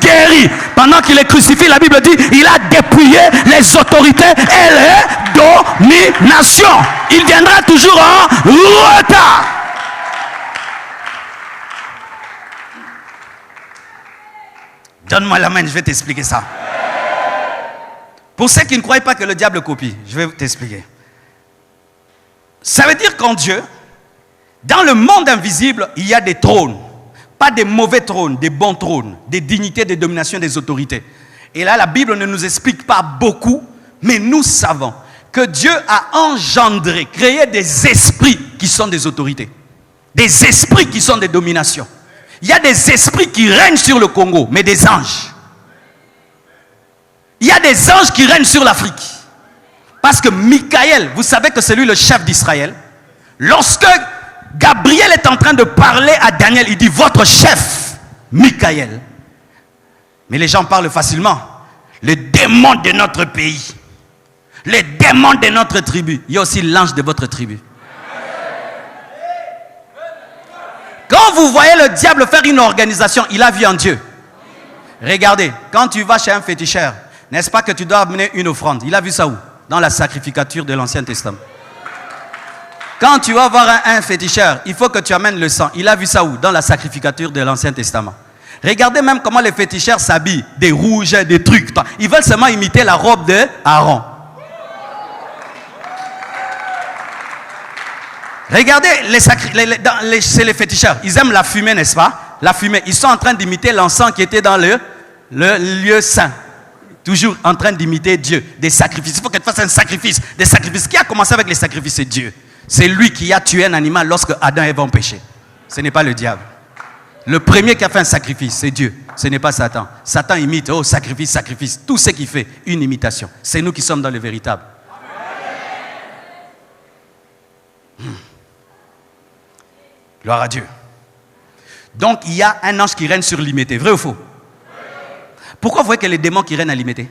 guéris. Pendant qu'il est crucifié, la Bible dit, il a dépouillé les autorités et les dominations. Il viendra toujours en retard. Donne-moi la main, je vais t'expliquer ça. Pour ceux qui ne croient pas que le diable copie, je vais t'expliquer. Ça veut dire qu'en Dieu, dans le monde invisible, il y a des trônes. Pas des mauvais trônes, des bons trônes, des dignités, des dominations, des autorités. Et là, la Bible ne nous explique pas beaucoup, mais nous savons que Dieu a engendré, créé des esprits qui sont des autorités. Des esprits qui sont des dominations. Il y a des esprits qui règnent sur le Congo, mais des anges. Il y a des anges qui règnent sur l'Afrique. Parce que Michael, vous savez que c'est lui le chef d'Israël. Lorsque Gabriel est en train de parler à Daniel, il dit votre chef, Michael. Mais les gens parlent facilement. Le démon de notre pays. Le démon de notre tribu. Il y a aussi l'ange de votre tribu. Quand vous voyez le diable faire une organisation, il a vu en Dieu. Regardez, quand tu vas chez un féticheur, n'est-ce pas que tu dois amener une offrande? Il a vu ça où? Dans la sacrificature de l'Ancien Testament. Quand tu vas voir un féticheur, il faut que tu amènes le sang. Il a vu ça où? Dans la sacrificature de l'Ancien Testament. Regardez même comment les féticheurs s'habillent, des rouges, des trucs. Ils veulent seulement imiter la robe d'Aaron. Regardez, c'est les féticheurs. Ils aiment la fumée, n'est-ce pas? La fumée. Ils sont en train d'imiter l'encens qui était dans le lieu saint. Toujours en train d'imiter Dieu, des sacrifices. Il faut que tu fasses un sacrifice. Des sacrifices. Qui a commencé avec les sacrifices? C'est Dieu. C'est lui qui a tué un animal lorsque Adam et Ève ont péché. Ce n'est pas le diable. Le premier qui a fait un sacrifice, c'est Dieu. Ce n'est pas Satan. Satan imite, oh sacrifice, sacrifice. Tout ce qu'il fait, une imitation. C'est nous qui sommes dans le véritable. Gloire à Dieu. Donc il y a un ange qui règne sur l'imité. Vrai ou faux? Pourquoi vous voyez que les démons qui règnent à l'imité?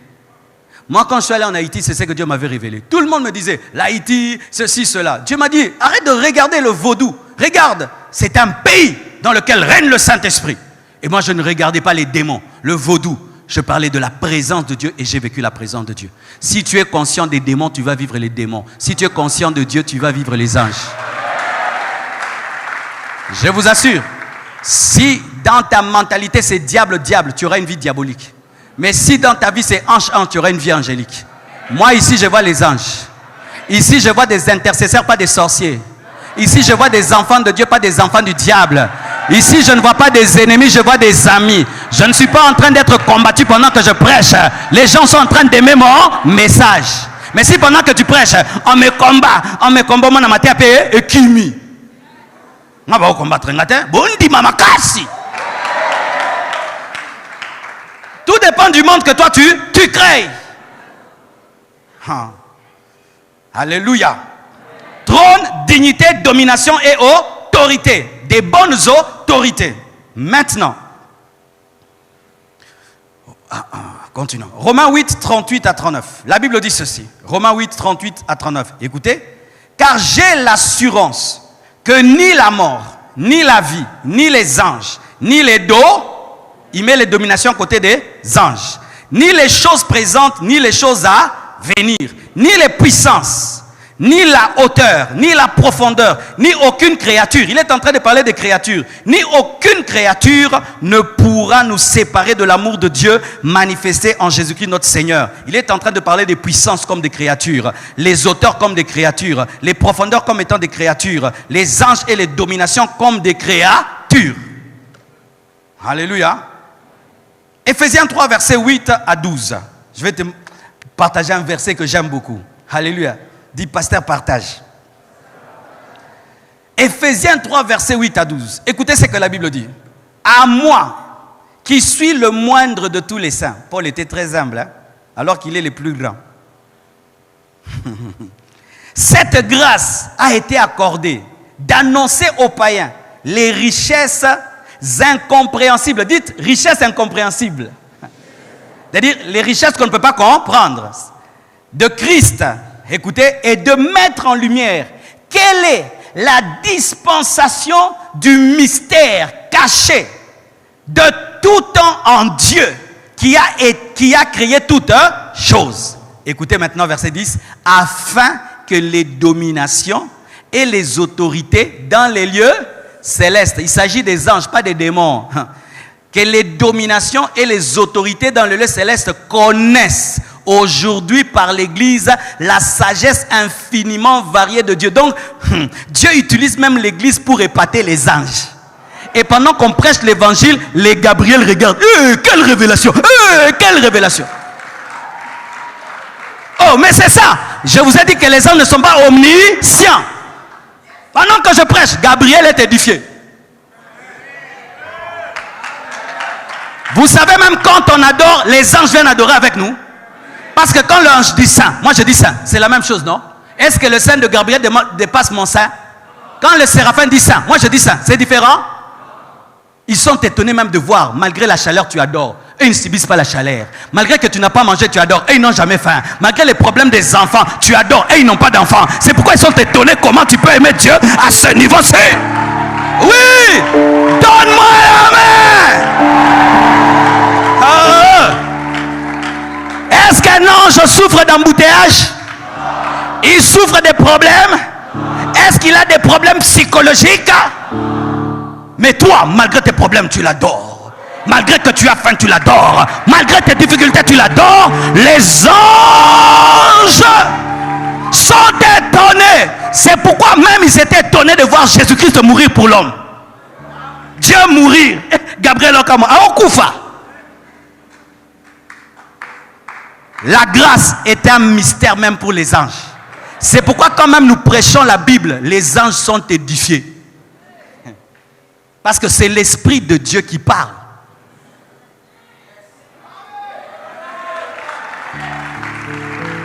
Moi, quand je suis allé en Haïti, c'est ce que Dieu m'avait révélé. Tout le monde me disait, l'Haïti, ceci, cela. Dieu m'a dit, arrête de regarder le vaudou. Regarde, c'est un pays dans lequel règne le Saint-Esprit. Et moi, je ne regardais pas les démons, le vaudou. Je parlais de la présence de Dieu et j'ai vécu la présence de Dieu. Si tu es conscient des démons, tu vas vivre les démons. Si tu es conscient de Dieu, tu vas vivre les anges. Je vous assure, si dans ta mentalité c'est diable, diable, tu auras une vie diabolique. Mais si dans ta vie c'est ange, ange, tu auras une vie angélique. Moi ici je vois les anges. Ici je vois des intercesseurs, pas des sorciers. Ici je vois des enfants de Dieu, pas des enfants du diable. Ici je ne vois pas des ennemis, je vois des amis. Je ne suis pas en train d'être combattu pendant que je prêche. Les gens sont en train d'aimer mon message. Mais si pendant que tu prêches, on me combat, moi na mate apé et kimi. On va combattre ngatin, bondi mama kasi. Tout dépend du monde que toi tu crées. Alléluia. Trône, dignité, domination et autorité. Des bonnes autorités. Maintenant. Continuons. Romains 8, 38 à 39. La Bible dit ceci. Romains 8, 38 à 39. Écoutez. Car j'ai l'assurance que ni la mort, ni la vie, ni les anges, ni les dos, il met les dominations côté des anges, ni les choses présentes, ni les choses à venir, ni les puissances, ni la hauteur, ni la profondeur, ni aucune créature. Il est en train de parler des créatures. Ni aucune créature ne pourra nous séparer de l'amour de Dieu manifesté en Jésus-Christ notre Seigneur. Il est en train de parler des puissances comme des créatures, les hauteurs comme des créatures, les profondeurs comme étant des créatures, les anges et les dominations comme des créatures. Alléluia. Éphésiens 3, versets 8 à 12. Je vais te partager un verset que j'aime beaucoup. Alléluia. Dis, pasteur, partage. Éphésiens 3, versets 8 à 12. Écoutez ce que la Bible dit. À moi, qui suis le moindre de tous les saints. Paul était très humble, hein, alors qu'il est le plus grand. Cette grâce a été accordée d'annoncer aux païens les richesses incompréhensibles. Dites, richesses incompréhensibles. C'est-à-dire les richesses qu'on ne peut pas comprendre. De Christ. Écoutez, et de mettre en lumière quelle est la dispensation du mystère caché de tout temps en Dieu qui a créé toutes choses. Écoutez maintenant verset 10. Afin que les dominations et les autorités dans les lieux célestes, il s'agit des anges, pas des démons, que les dominations et les autorités dans les lieux célestes connaissent aujourd'hui par l'Église la sagesse infiniment variée de Dieu. Donc, Dieu utilise même l'Église pour épater les anges. Et pendant qu'on prêche l'Évangile, les Gabriel regardent. Quelle révélation! Quelle révélation! Oh, mais c'est ça! Je vous ai dit que les anges ne sont pas omniscients. Pendant que je prêche, Gabriel est édifié. Vous savez, même quand on adore, les anges viennent adorer avec nous. Parce que quand l'ange dit saint, moi je dis saint, c'est la même chose, non? Est-ce que le saint de Gabriel dépasse mon saint? Quand le séraphin dit saint, moi je dis saint, c'est différent? Ils sont étonnés même de voir, malgré la chaleur, tu adores. Eux, ils ne subissent pas la chaleur. Malgré que tu n'as pas mangé, tu adores. Eux, ils n'ont jamais faim. Malgré les problèmes des enfants, tu adores. Eux, ils n'ont pas d'enfants. C'est pourquoi ils sont étonnés comment tu peux aimer Dieu à ce niveau. C'est... Oui! Donne-moi la main! Est-ce qu'un ange souffre d'embouteillage? Il souffre des problèmes? Est-ce qu'il a des problèmes psychologiques? Mais toi, malgré tes problèmes, tu l'adores. Malgré que tu as faim, tu l'adores. Malgré tes difficultés, tu l'adores. Les anges sont étonnés. C'est pourquoi même ils étaient étonnés de voir Jésus-Christ mourir pour l'homme. Dieu mourir. Gabriel Okama, Aokufa. La grâce est un mystère même pour les anges. C'est pourquoi quand même nous prêchons la Bible, les anges sont édifiés. Parce que c'est l'Esprit de Dieu qui parle.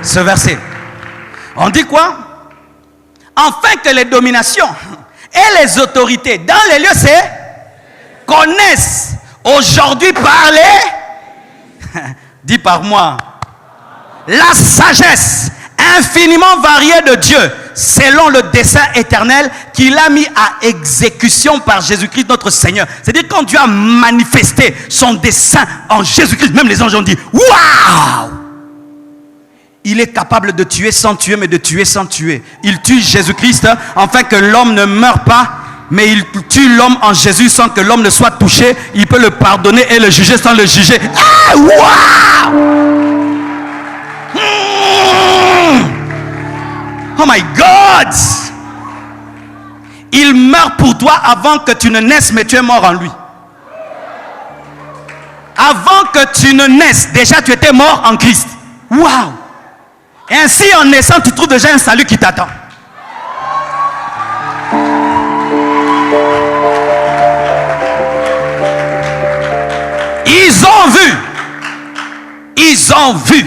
Ce verset, on dit quoi? Afin que les dominations et les autorités dans les lieux connaissent aujourd'hui par les... Dis par moi. La sagesse infiniment variée de Dieu selon le dessein éternel qu'il a mis à exécution par Jésus-Christ notre Seigneur. C'est-à-dire quand Dieu a manifesté son dessein en Jésus-Christ, même les anges ont dit waouh! Il est capable de tuer sans tuer, mais de tuer sans tuer. Il tue Jésus-Christ afin que l'homme ne meure pas, mais il tue l'homme en Jésus sans que l'homme ne soit touché. Il peut le pardonner et le juger sans le juger. Ah, waouh! Oh my God! Il meurt pour toi avant que tu ne naisses, mais tu es mort en lui. Avant que tu ne naisses, déjà tu étais mort en Christ. Waouh! Et ainsi en naissant, tu trouves déjà un salut qui t'attend. Ils ont vu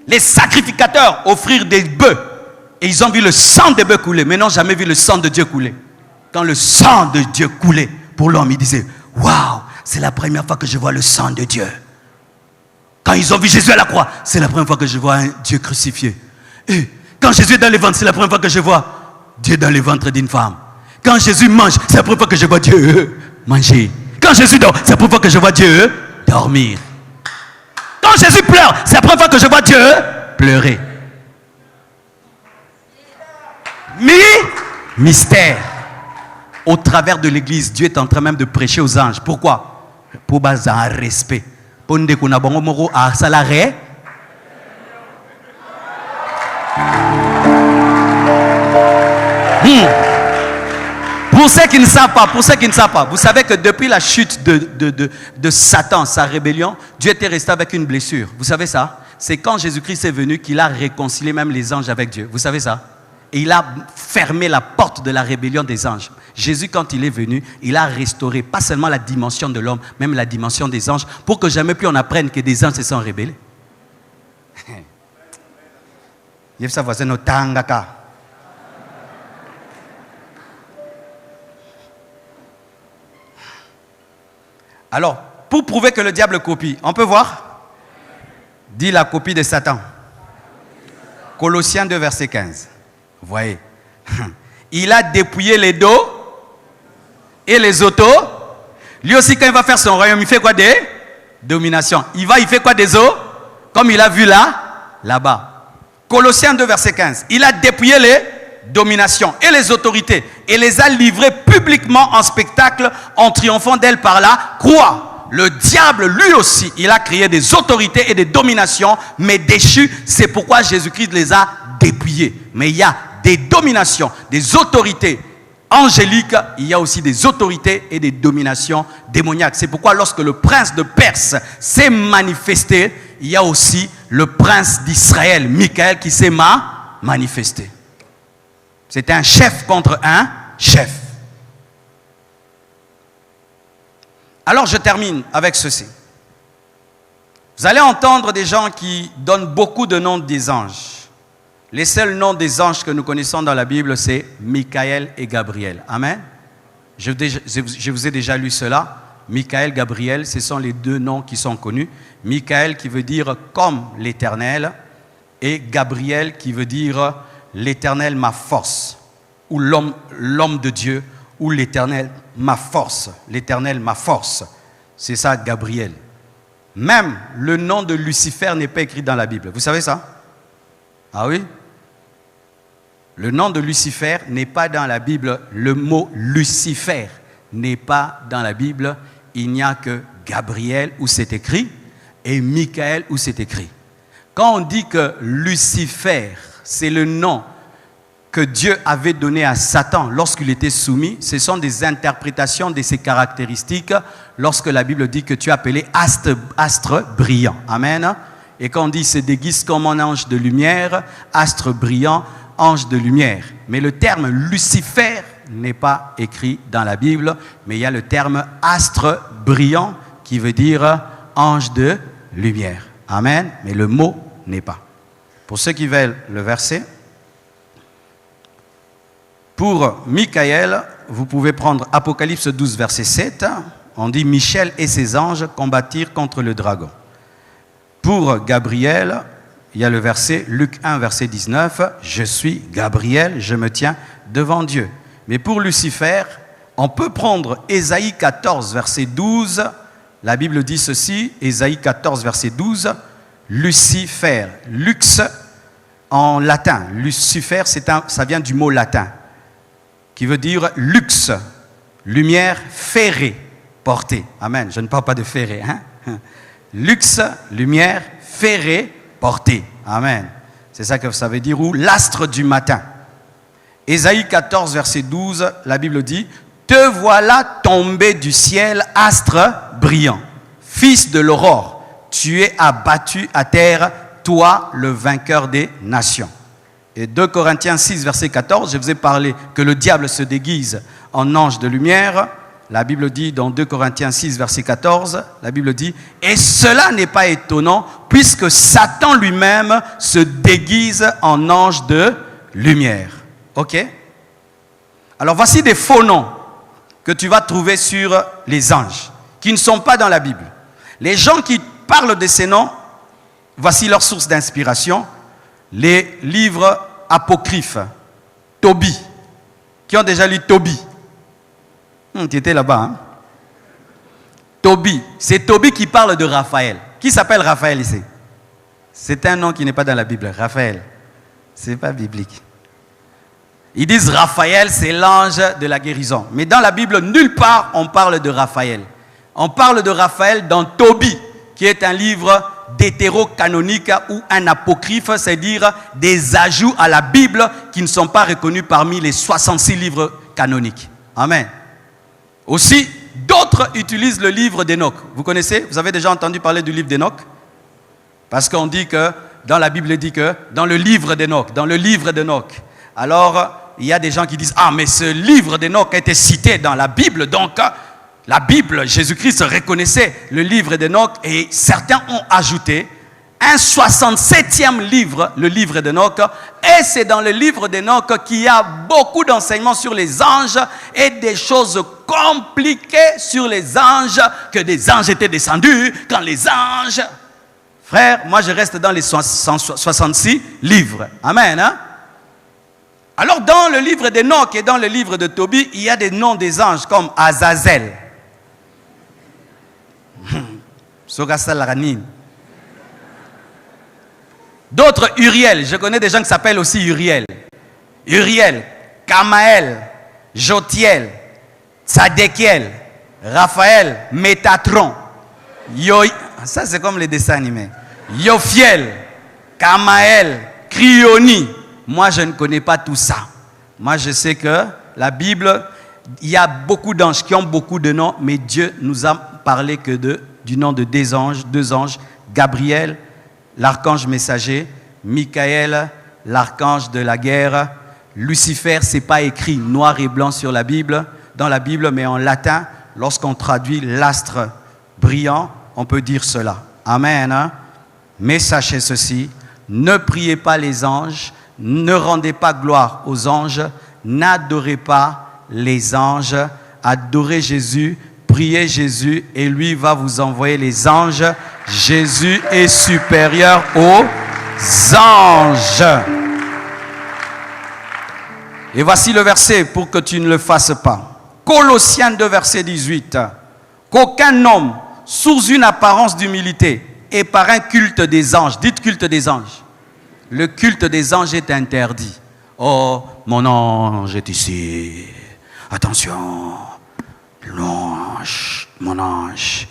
les sacrificateurs offrir des bœufs. Et ils ont vu le sang des bœufs couler, mais n'ont jamais vu le sang de Dieu couler. Quand le sang de Dieu coulait pour l'homme, il disait, waouh, c'est la première fois que je vois le sang de Dieu. Quand ils ont vu Jésus à la croix, c'est la première fois que je vois un Dieu crucifié. Et quand Jésus est dans les ventres, c'est la première fois que je vois Dieu dans les ventres d'une femme. Quand Jésus mange, c'est la première fois que je vois Dieu manger. Quand Jésus dort, c'est la première fois que je vois Dieu dormir. Quand Jésus pleure, c'est la première fois que je vois Dieu pleurer. Mystère. Au travers de l'église, Dieu est en train même de prêcher aux anges. Pourquoi? Pour baser un respect. Pour nous dire qu'on a bon moro à salarié. Pour ceux qui ne savent pas, vous savez que depuis la chute de Satan, sa rébellion, Dieu était resté avec une blessure. Vous savez ça? C'est quand Jésus-Christ est venu qu'il a réconcilié même les anges avec Dieu. Vous savez ça? Et il a fermé la porte de la rébellion des anges. Jésus, quand il est venu, il a restauré pas seulement la dimension de l'homme, même la dimension des anges, pour que jamais plus on apprenne que des anges se sont rebellés. Alors, pour prouver que le diable copie, on peut voir? Dis la copie de Satan. Colossiens 2, verset 15. Vous voyez? Il a dépouillé les dos et les autos. Lui aussi, quand il va faire son royaume, il fait quoi? Des dominations. Il fait quoi des os? Comme il a vu là-bas. Colossiens 2, verset 15. Il a dépouillé les dominations et les autorités et les a livrées publiquement en spectacle en triomphant d'elles par la croix. Le diable, lui aussi, il a créé des autorités et des dominations, mais déchues. C'est pourquoi Jésus-Christ les a dépouillées. Mais il y a des dominations, des autorités angéliques, il y a aussi des autorités et des dominations démoniaques. C'est pourquoi lorsque le prince de Perse s'est manifesté, il y a aussi le prince d'Israël, Michael, qui s'est manifesté. C'était un chef contre un chef. Alors je termine avec ceci. Vous allez entendre des gens qui donnent beaucoup de noms des anges. Les seuls noms des anges que nous connaissons dans la Bible, c'est Michael et Gabriel. Amen. Je vous ai déjà lu cela. Michael, Gabriel, ce sont les deux noms qui sont connus. Michael qui veut dire comme l'Éternel et Gabriel qui veut dire l'Éternel ma force ou l'homme de Dieu ou l'Éternel ma force. L'Éternel ma force. C'est ça Gabriel. Même le nom de Lucifer n'est pas écrit dans la Bible. Vous savez ça? Ah oui? Le nom de Lucifer n'est pas dans la Bible. Le mot Lucifer n'est pas dans la Bible. Il n'y a que Gabriel où c'est écrit et Michael où c'est écrit. Quand on dit que Lucifer, c'est le nom que Dieu avait donné à Satan lorsqu'il était soumis, ce sont des interprétations de ses caractéristiques lorsque la Bible dit que tu es appelé astre brillant. Amen. Et quand on dit se déguise comme un ange de lumière, astre brillant, ange de lumière. Mais le terme Lucifer n'est pas écrit dans la Bible, mais il y a le terme astre brillant qui veut dire ange de lumière. Amen. Mais le mot n'est pas. Pour ceux qui veulent le verset, pour Michael, vous pouvez prendre Apocalypse 12, verset 7. On dit Michel et ses anges combattirent contre le dragon. Pour Gabriel, il y a le verset Luc 1, verset 19. Je suis Gabriel, je me tiens devant Dieu. Mais pour Lucifer, on peut prendre Ésaïe 14, verset 12. La Bible dit ceci, Ésaïe 14, verset 12. Lucifer, lux en latin. Lucifer, ça vient du mot latin qui veut dire luxe, lumière ferrée, portée. Amen. Je ne parle pas de ferrée. Hein? Luxe, lumière ferrée, portée. Amen. C'est ça que ça veut dire. Ou l'astre du matin. Ésaïe 14, verset 12, la Bible dit « Te voilà tombé du ciel, astre brillant, fils de l'aurore. Tu es abattu à terre, toi le vainqueur des nations. » Et 2 Corinthiens 6, verset 14, je vous ai parlé que le diable se déguise en ange de lumière. La Bible dit dans 2 Corinthiens 6, verset 14, la Bible dit « Et cela n'est pas étonnant, puisque Satan lui-même se déguise en ange de lumière. » Ok? Alors voici des faux noms que tu vas trouver sur les anges, qui ne sont pas dans la Bible. Les gens qui parlent de ces noms voici leur source d'inspiration, les livres apocryphes. Tobie. Qui ont déjà lu Tobie? Tu étais là-bas, hein? Tobie. C'est Tobie qui parle de Raphaël. Qui s'appelle Raphaël ici? C'est un nom qui n'est pas dans la Bible. Raphaël. Ce n'est pas biblique. Ils disent Raphaël, c'est l'ange de la guérison. Mais dans la Bible, nulle part on parle de Raphaël. On parle de Raphaël dans Tobie, qui est un livre d'hétérocanonique ou un apocryphe, c'est-à-dire des ajouts à la Bible qui ne sont pas reconnus parmi les 66 livres canoniques. Amen. Aussi, d'autres utilisent le livre d'Enoch. Vous connaissez? Vous avez déjà entendu parler du livre d'Enoch? Parce qu'on dit que, dans la Bible, dit que, dans le livre d'Enoch, alors, il y a des gens qui disent, ah, mais ce livre d'Enoch a été cité dans la Bible, donc, la Bible, Jésus-Christ reconnaissait le livre d'Enoch, et certains ont ajouté un 67e livre, le livre d'Enoch, et c'est dans le livre d'Enoch qu'il y a beaucoup d'enseignements sur les anges et des choses compliquées sur les anges, que des anges étaient descendus quand les anges... Frère, moi je reste dans les 166 livres. Amen. Hein? Alors dans le livre d'Enoch et dans le livre de Tobie, il y a des noms des anges comme Azazel. D'autres, Uriel. Je connais des gens qui s'appellent aussi Uriel. Uriel, Kamaël, Jotiel, Tzadekiel, Raphaël, Métatron. Ça c'est comme les dessins animés. Yophiel, Kamaël, Crioni. Moi je ne connais pas tout ça. Moi je sais que la Bible, il y a beaucoup d'anges qui ont beaucoup de noms, mais Dieu nous a parlé que du nom de deux anges, Gabriel, l'archange messager, Michael, l'archange de la guerre. Lucifer, c'est pas écrit noir et blanc sur la Bible, dans la Bible, mais en latin, lorsqu'on traduit l'astre brillant, on peut dire cela. Amen. Hein? Mais sachez ceci, ne priez pas les anges, ne rendez pas gloire aux anges, n'adorez pas les anges, adorez Jésus, priez Jésus et lui va vous envoyer les anges. Jésus est supérieur aux anges. Et voici le verset pour que tu ne le fasses pas. Colossiens 2, verset 18. Qu'aucun homme, sous une apparence d'humilité et par un culte des anges, dites culte des anges. Le culte des anges est interdit. Oh, mon ange est ici. Attention, l'ange, mon ange.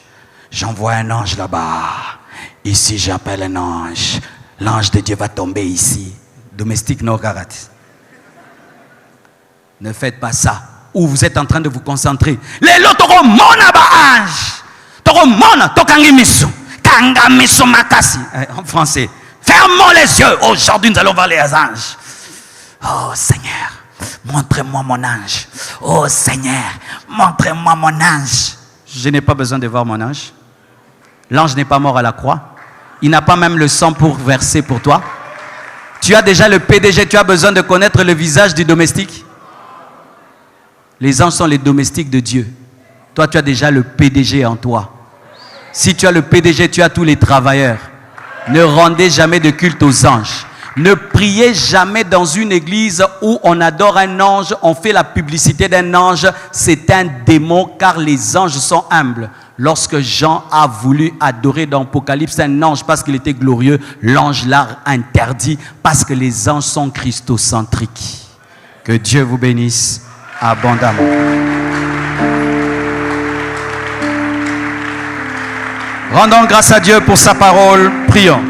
J'envoie un ange là-bas. Ici, j'appelle un ange. L'ange de Dieu va tomber ici. Domestique no karat. Ne faites pas ça. Ou vous êtes en train de vous concentrer. Les lotoro mona ba ange. Toro mona tokangi misu. Kanga misu makasi. En français. Fermons les yeux. Aujourd'hui, nous allons voir les anges. Oh Seigneur, montrez-moi mon ange. Oh Seigneur, montrez-moi mon ange. Je n'ai pas besoin de voir mon ange. L'ange n'est pas mort à la croix. Il n'a pas même le sang pour verser pour toi. Tu as déjà le PDG. Tu as besoin de connaître le visage du domestique. Les anges sont les domestiques de Dieu. Toi, tu as déjà le PDG en toi. Si tu as le PDG, tu as tous les travailleurs. Ne rendez jamais de culte aux anges. Ne priez jamais dans une église où on adore un ange, on fait la publicité d'un ange. C'est un démon car les anges sont humbles. Lorsque Jean a voulu adorer dans l'Apocalypse un ange parce qu'il était glorieux, l'ange l'a interdit parce que les anges sont christocentriques. Que Dieu vous bénisse abondamment. Rendons grâce à Dieu pour sa parole. Prions.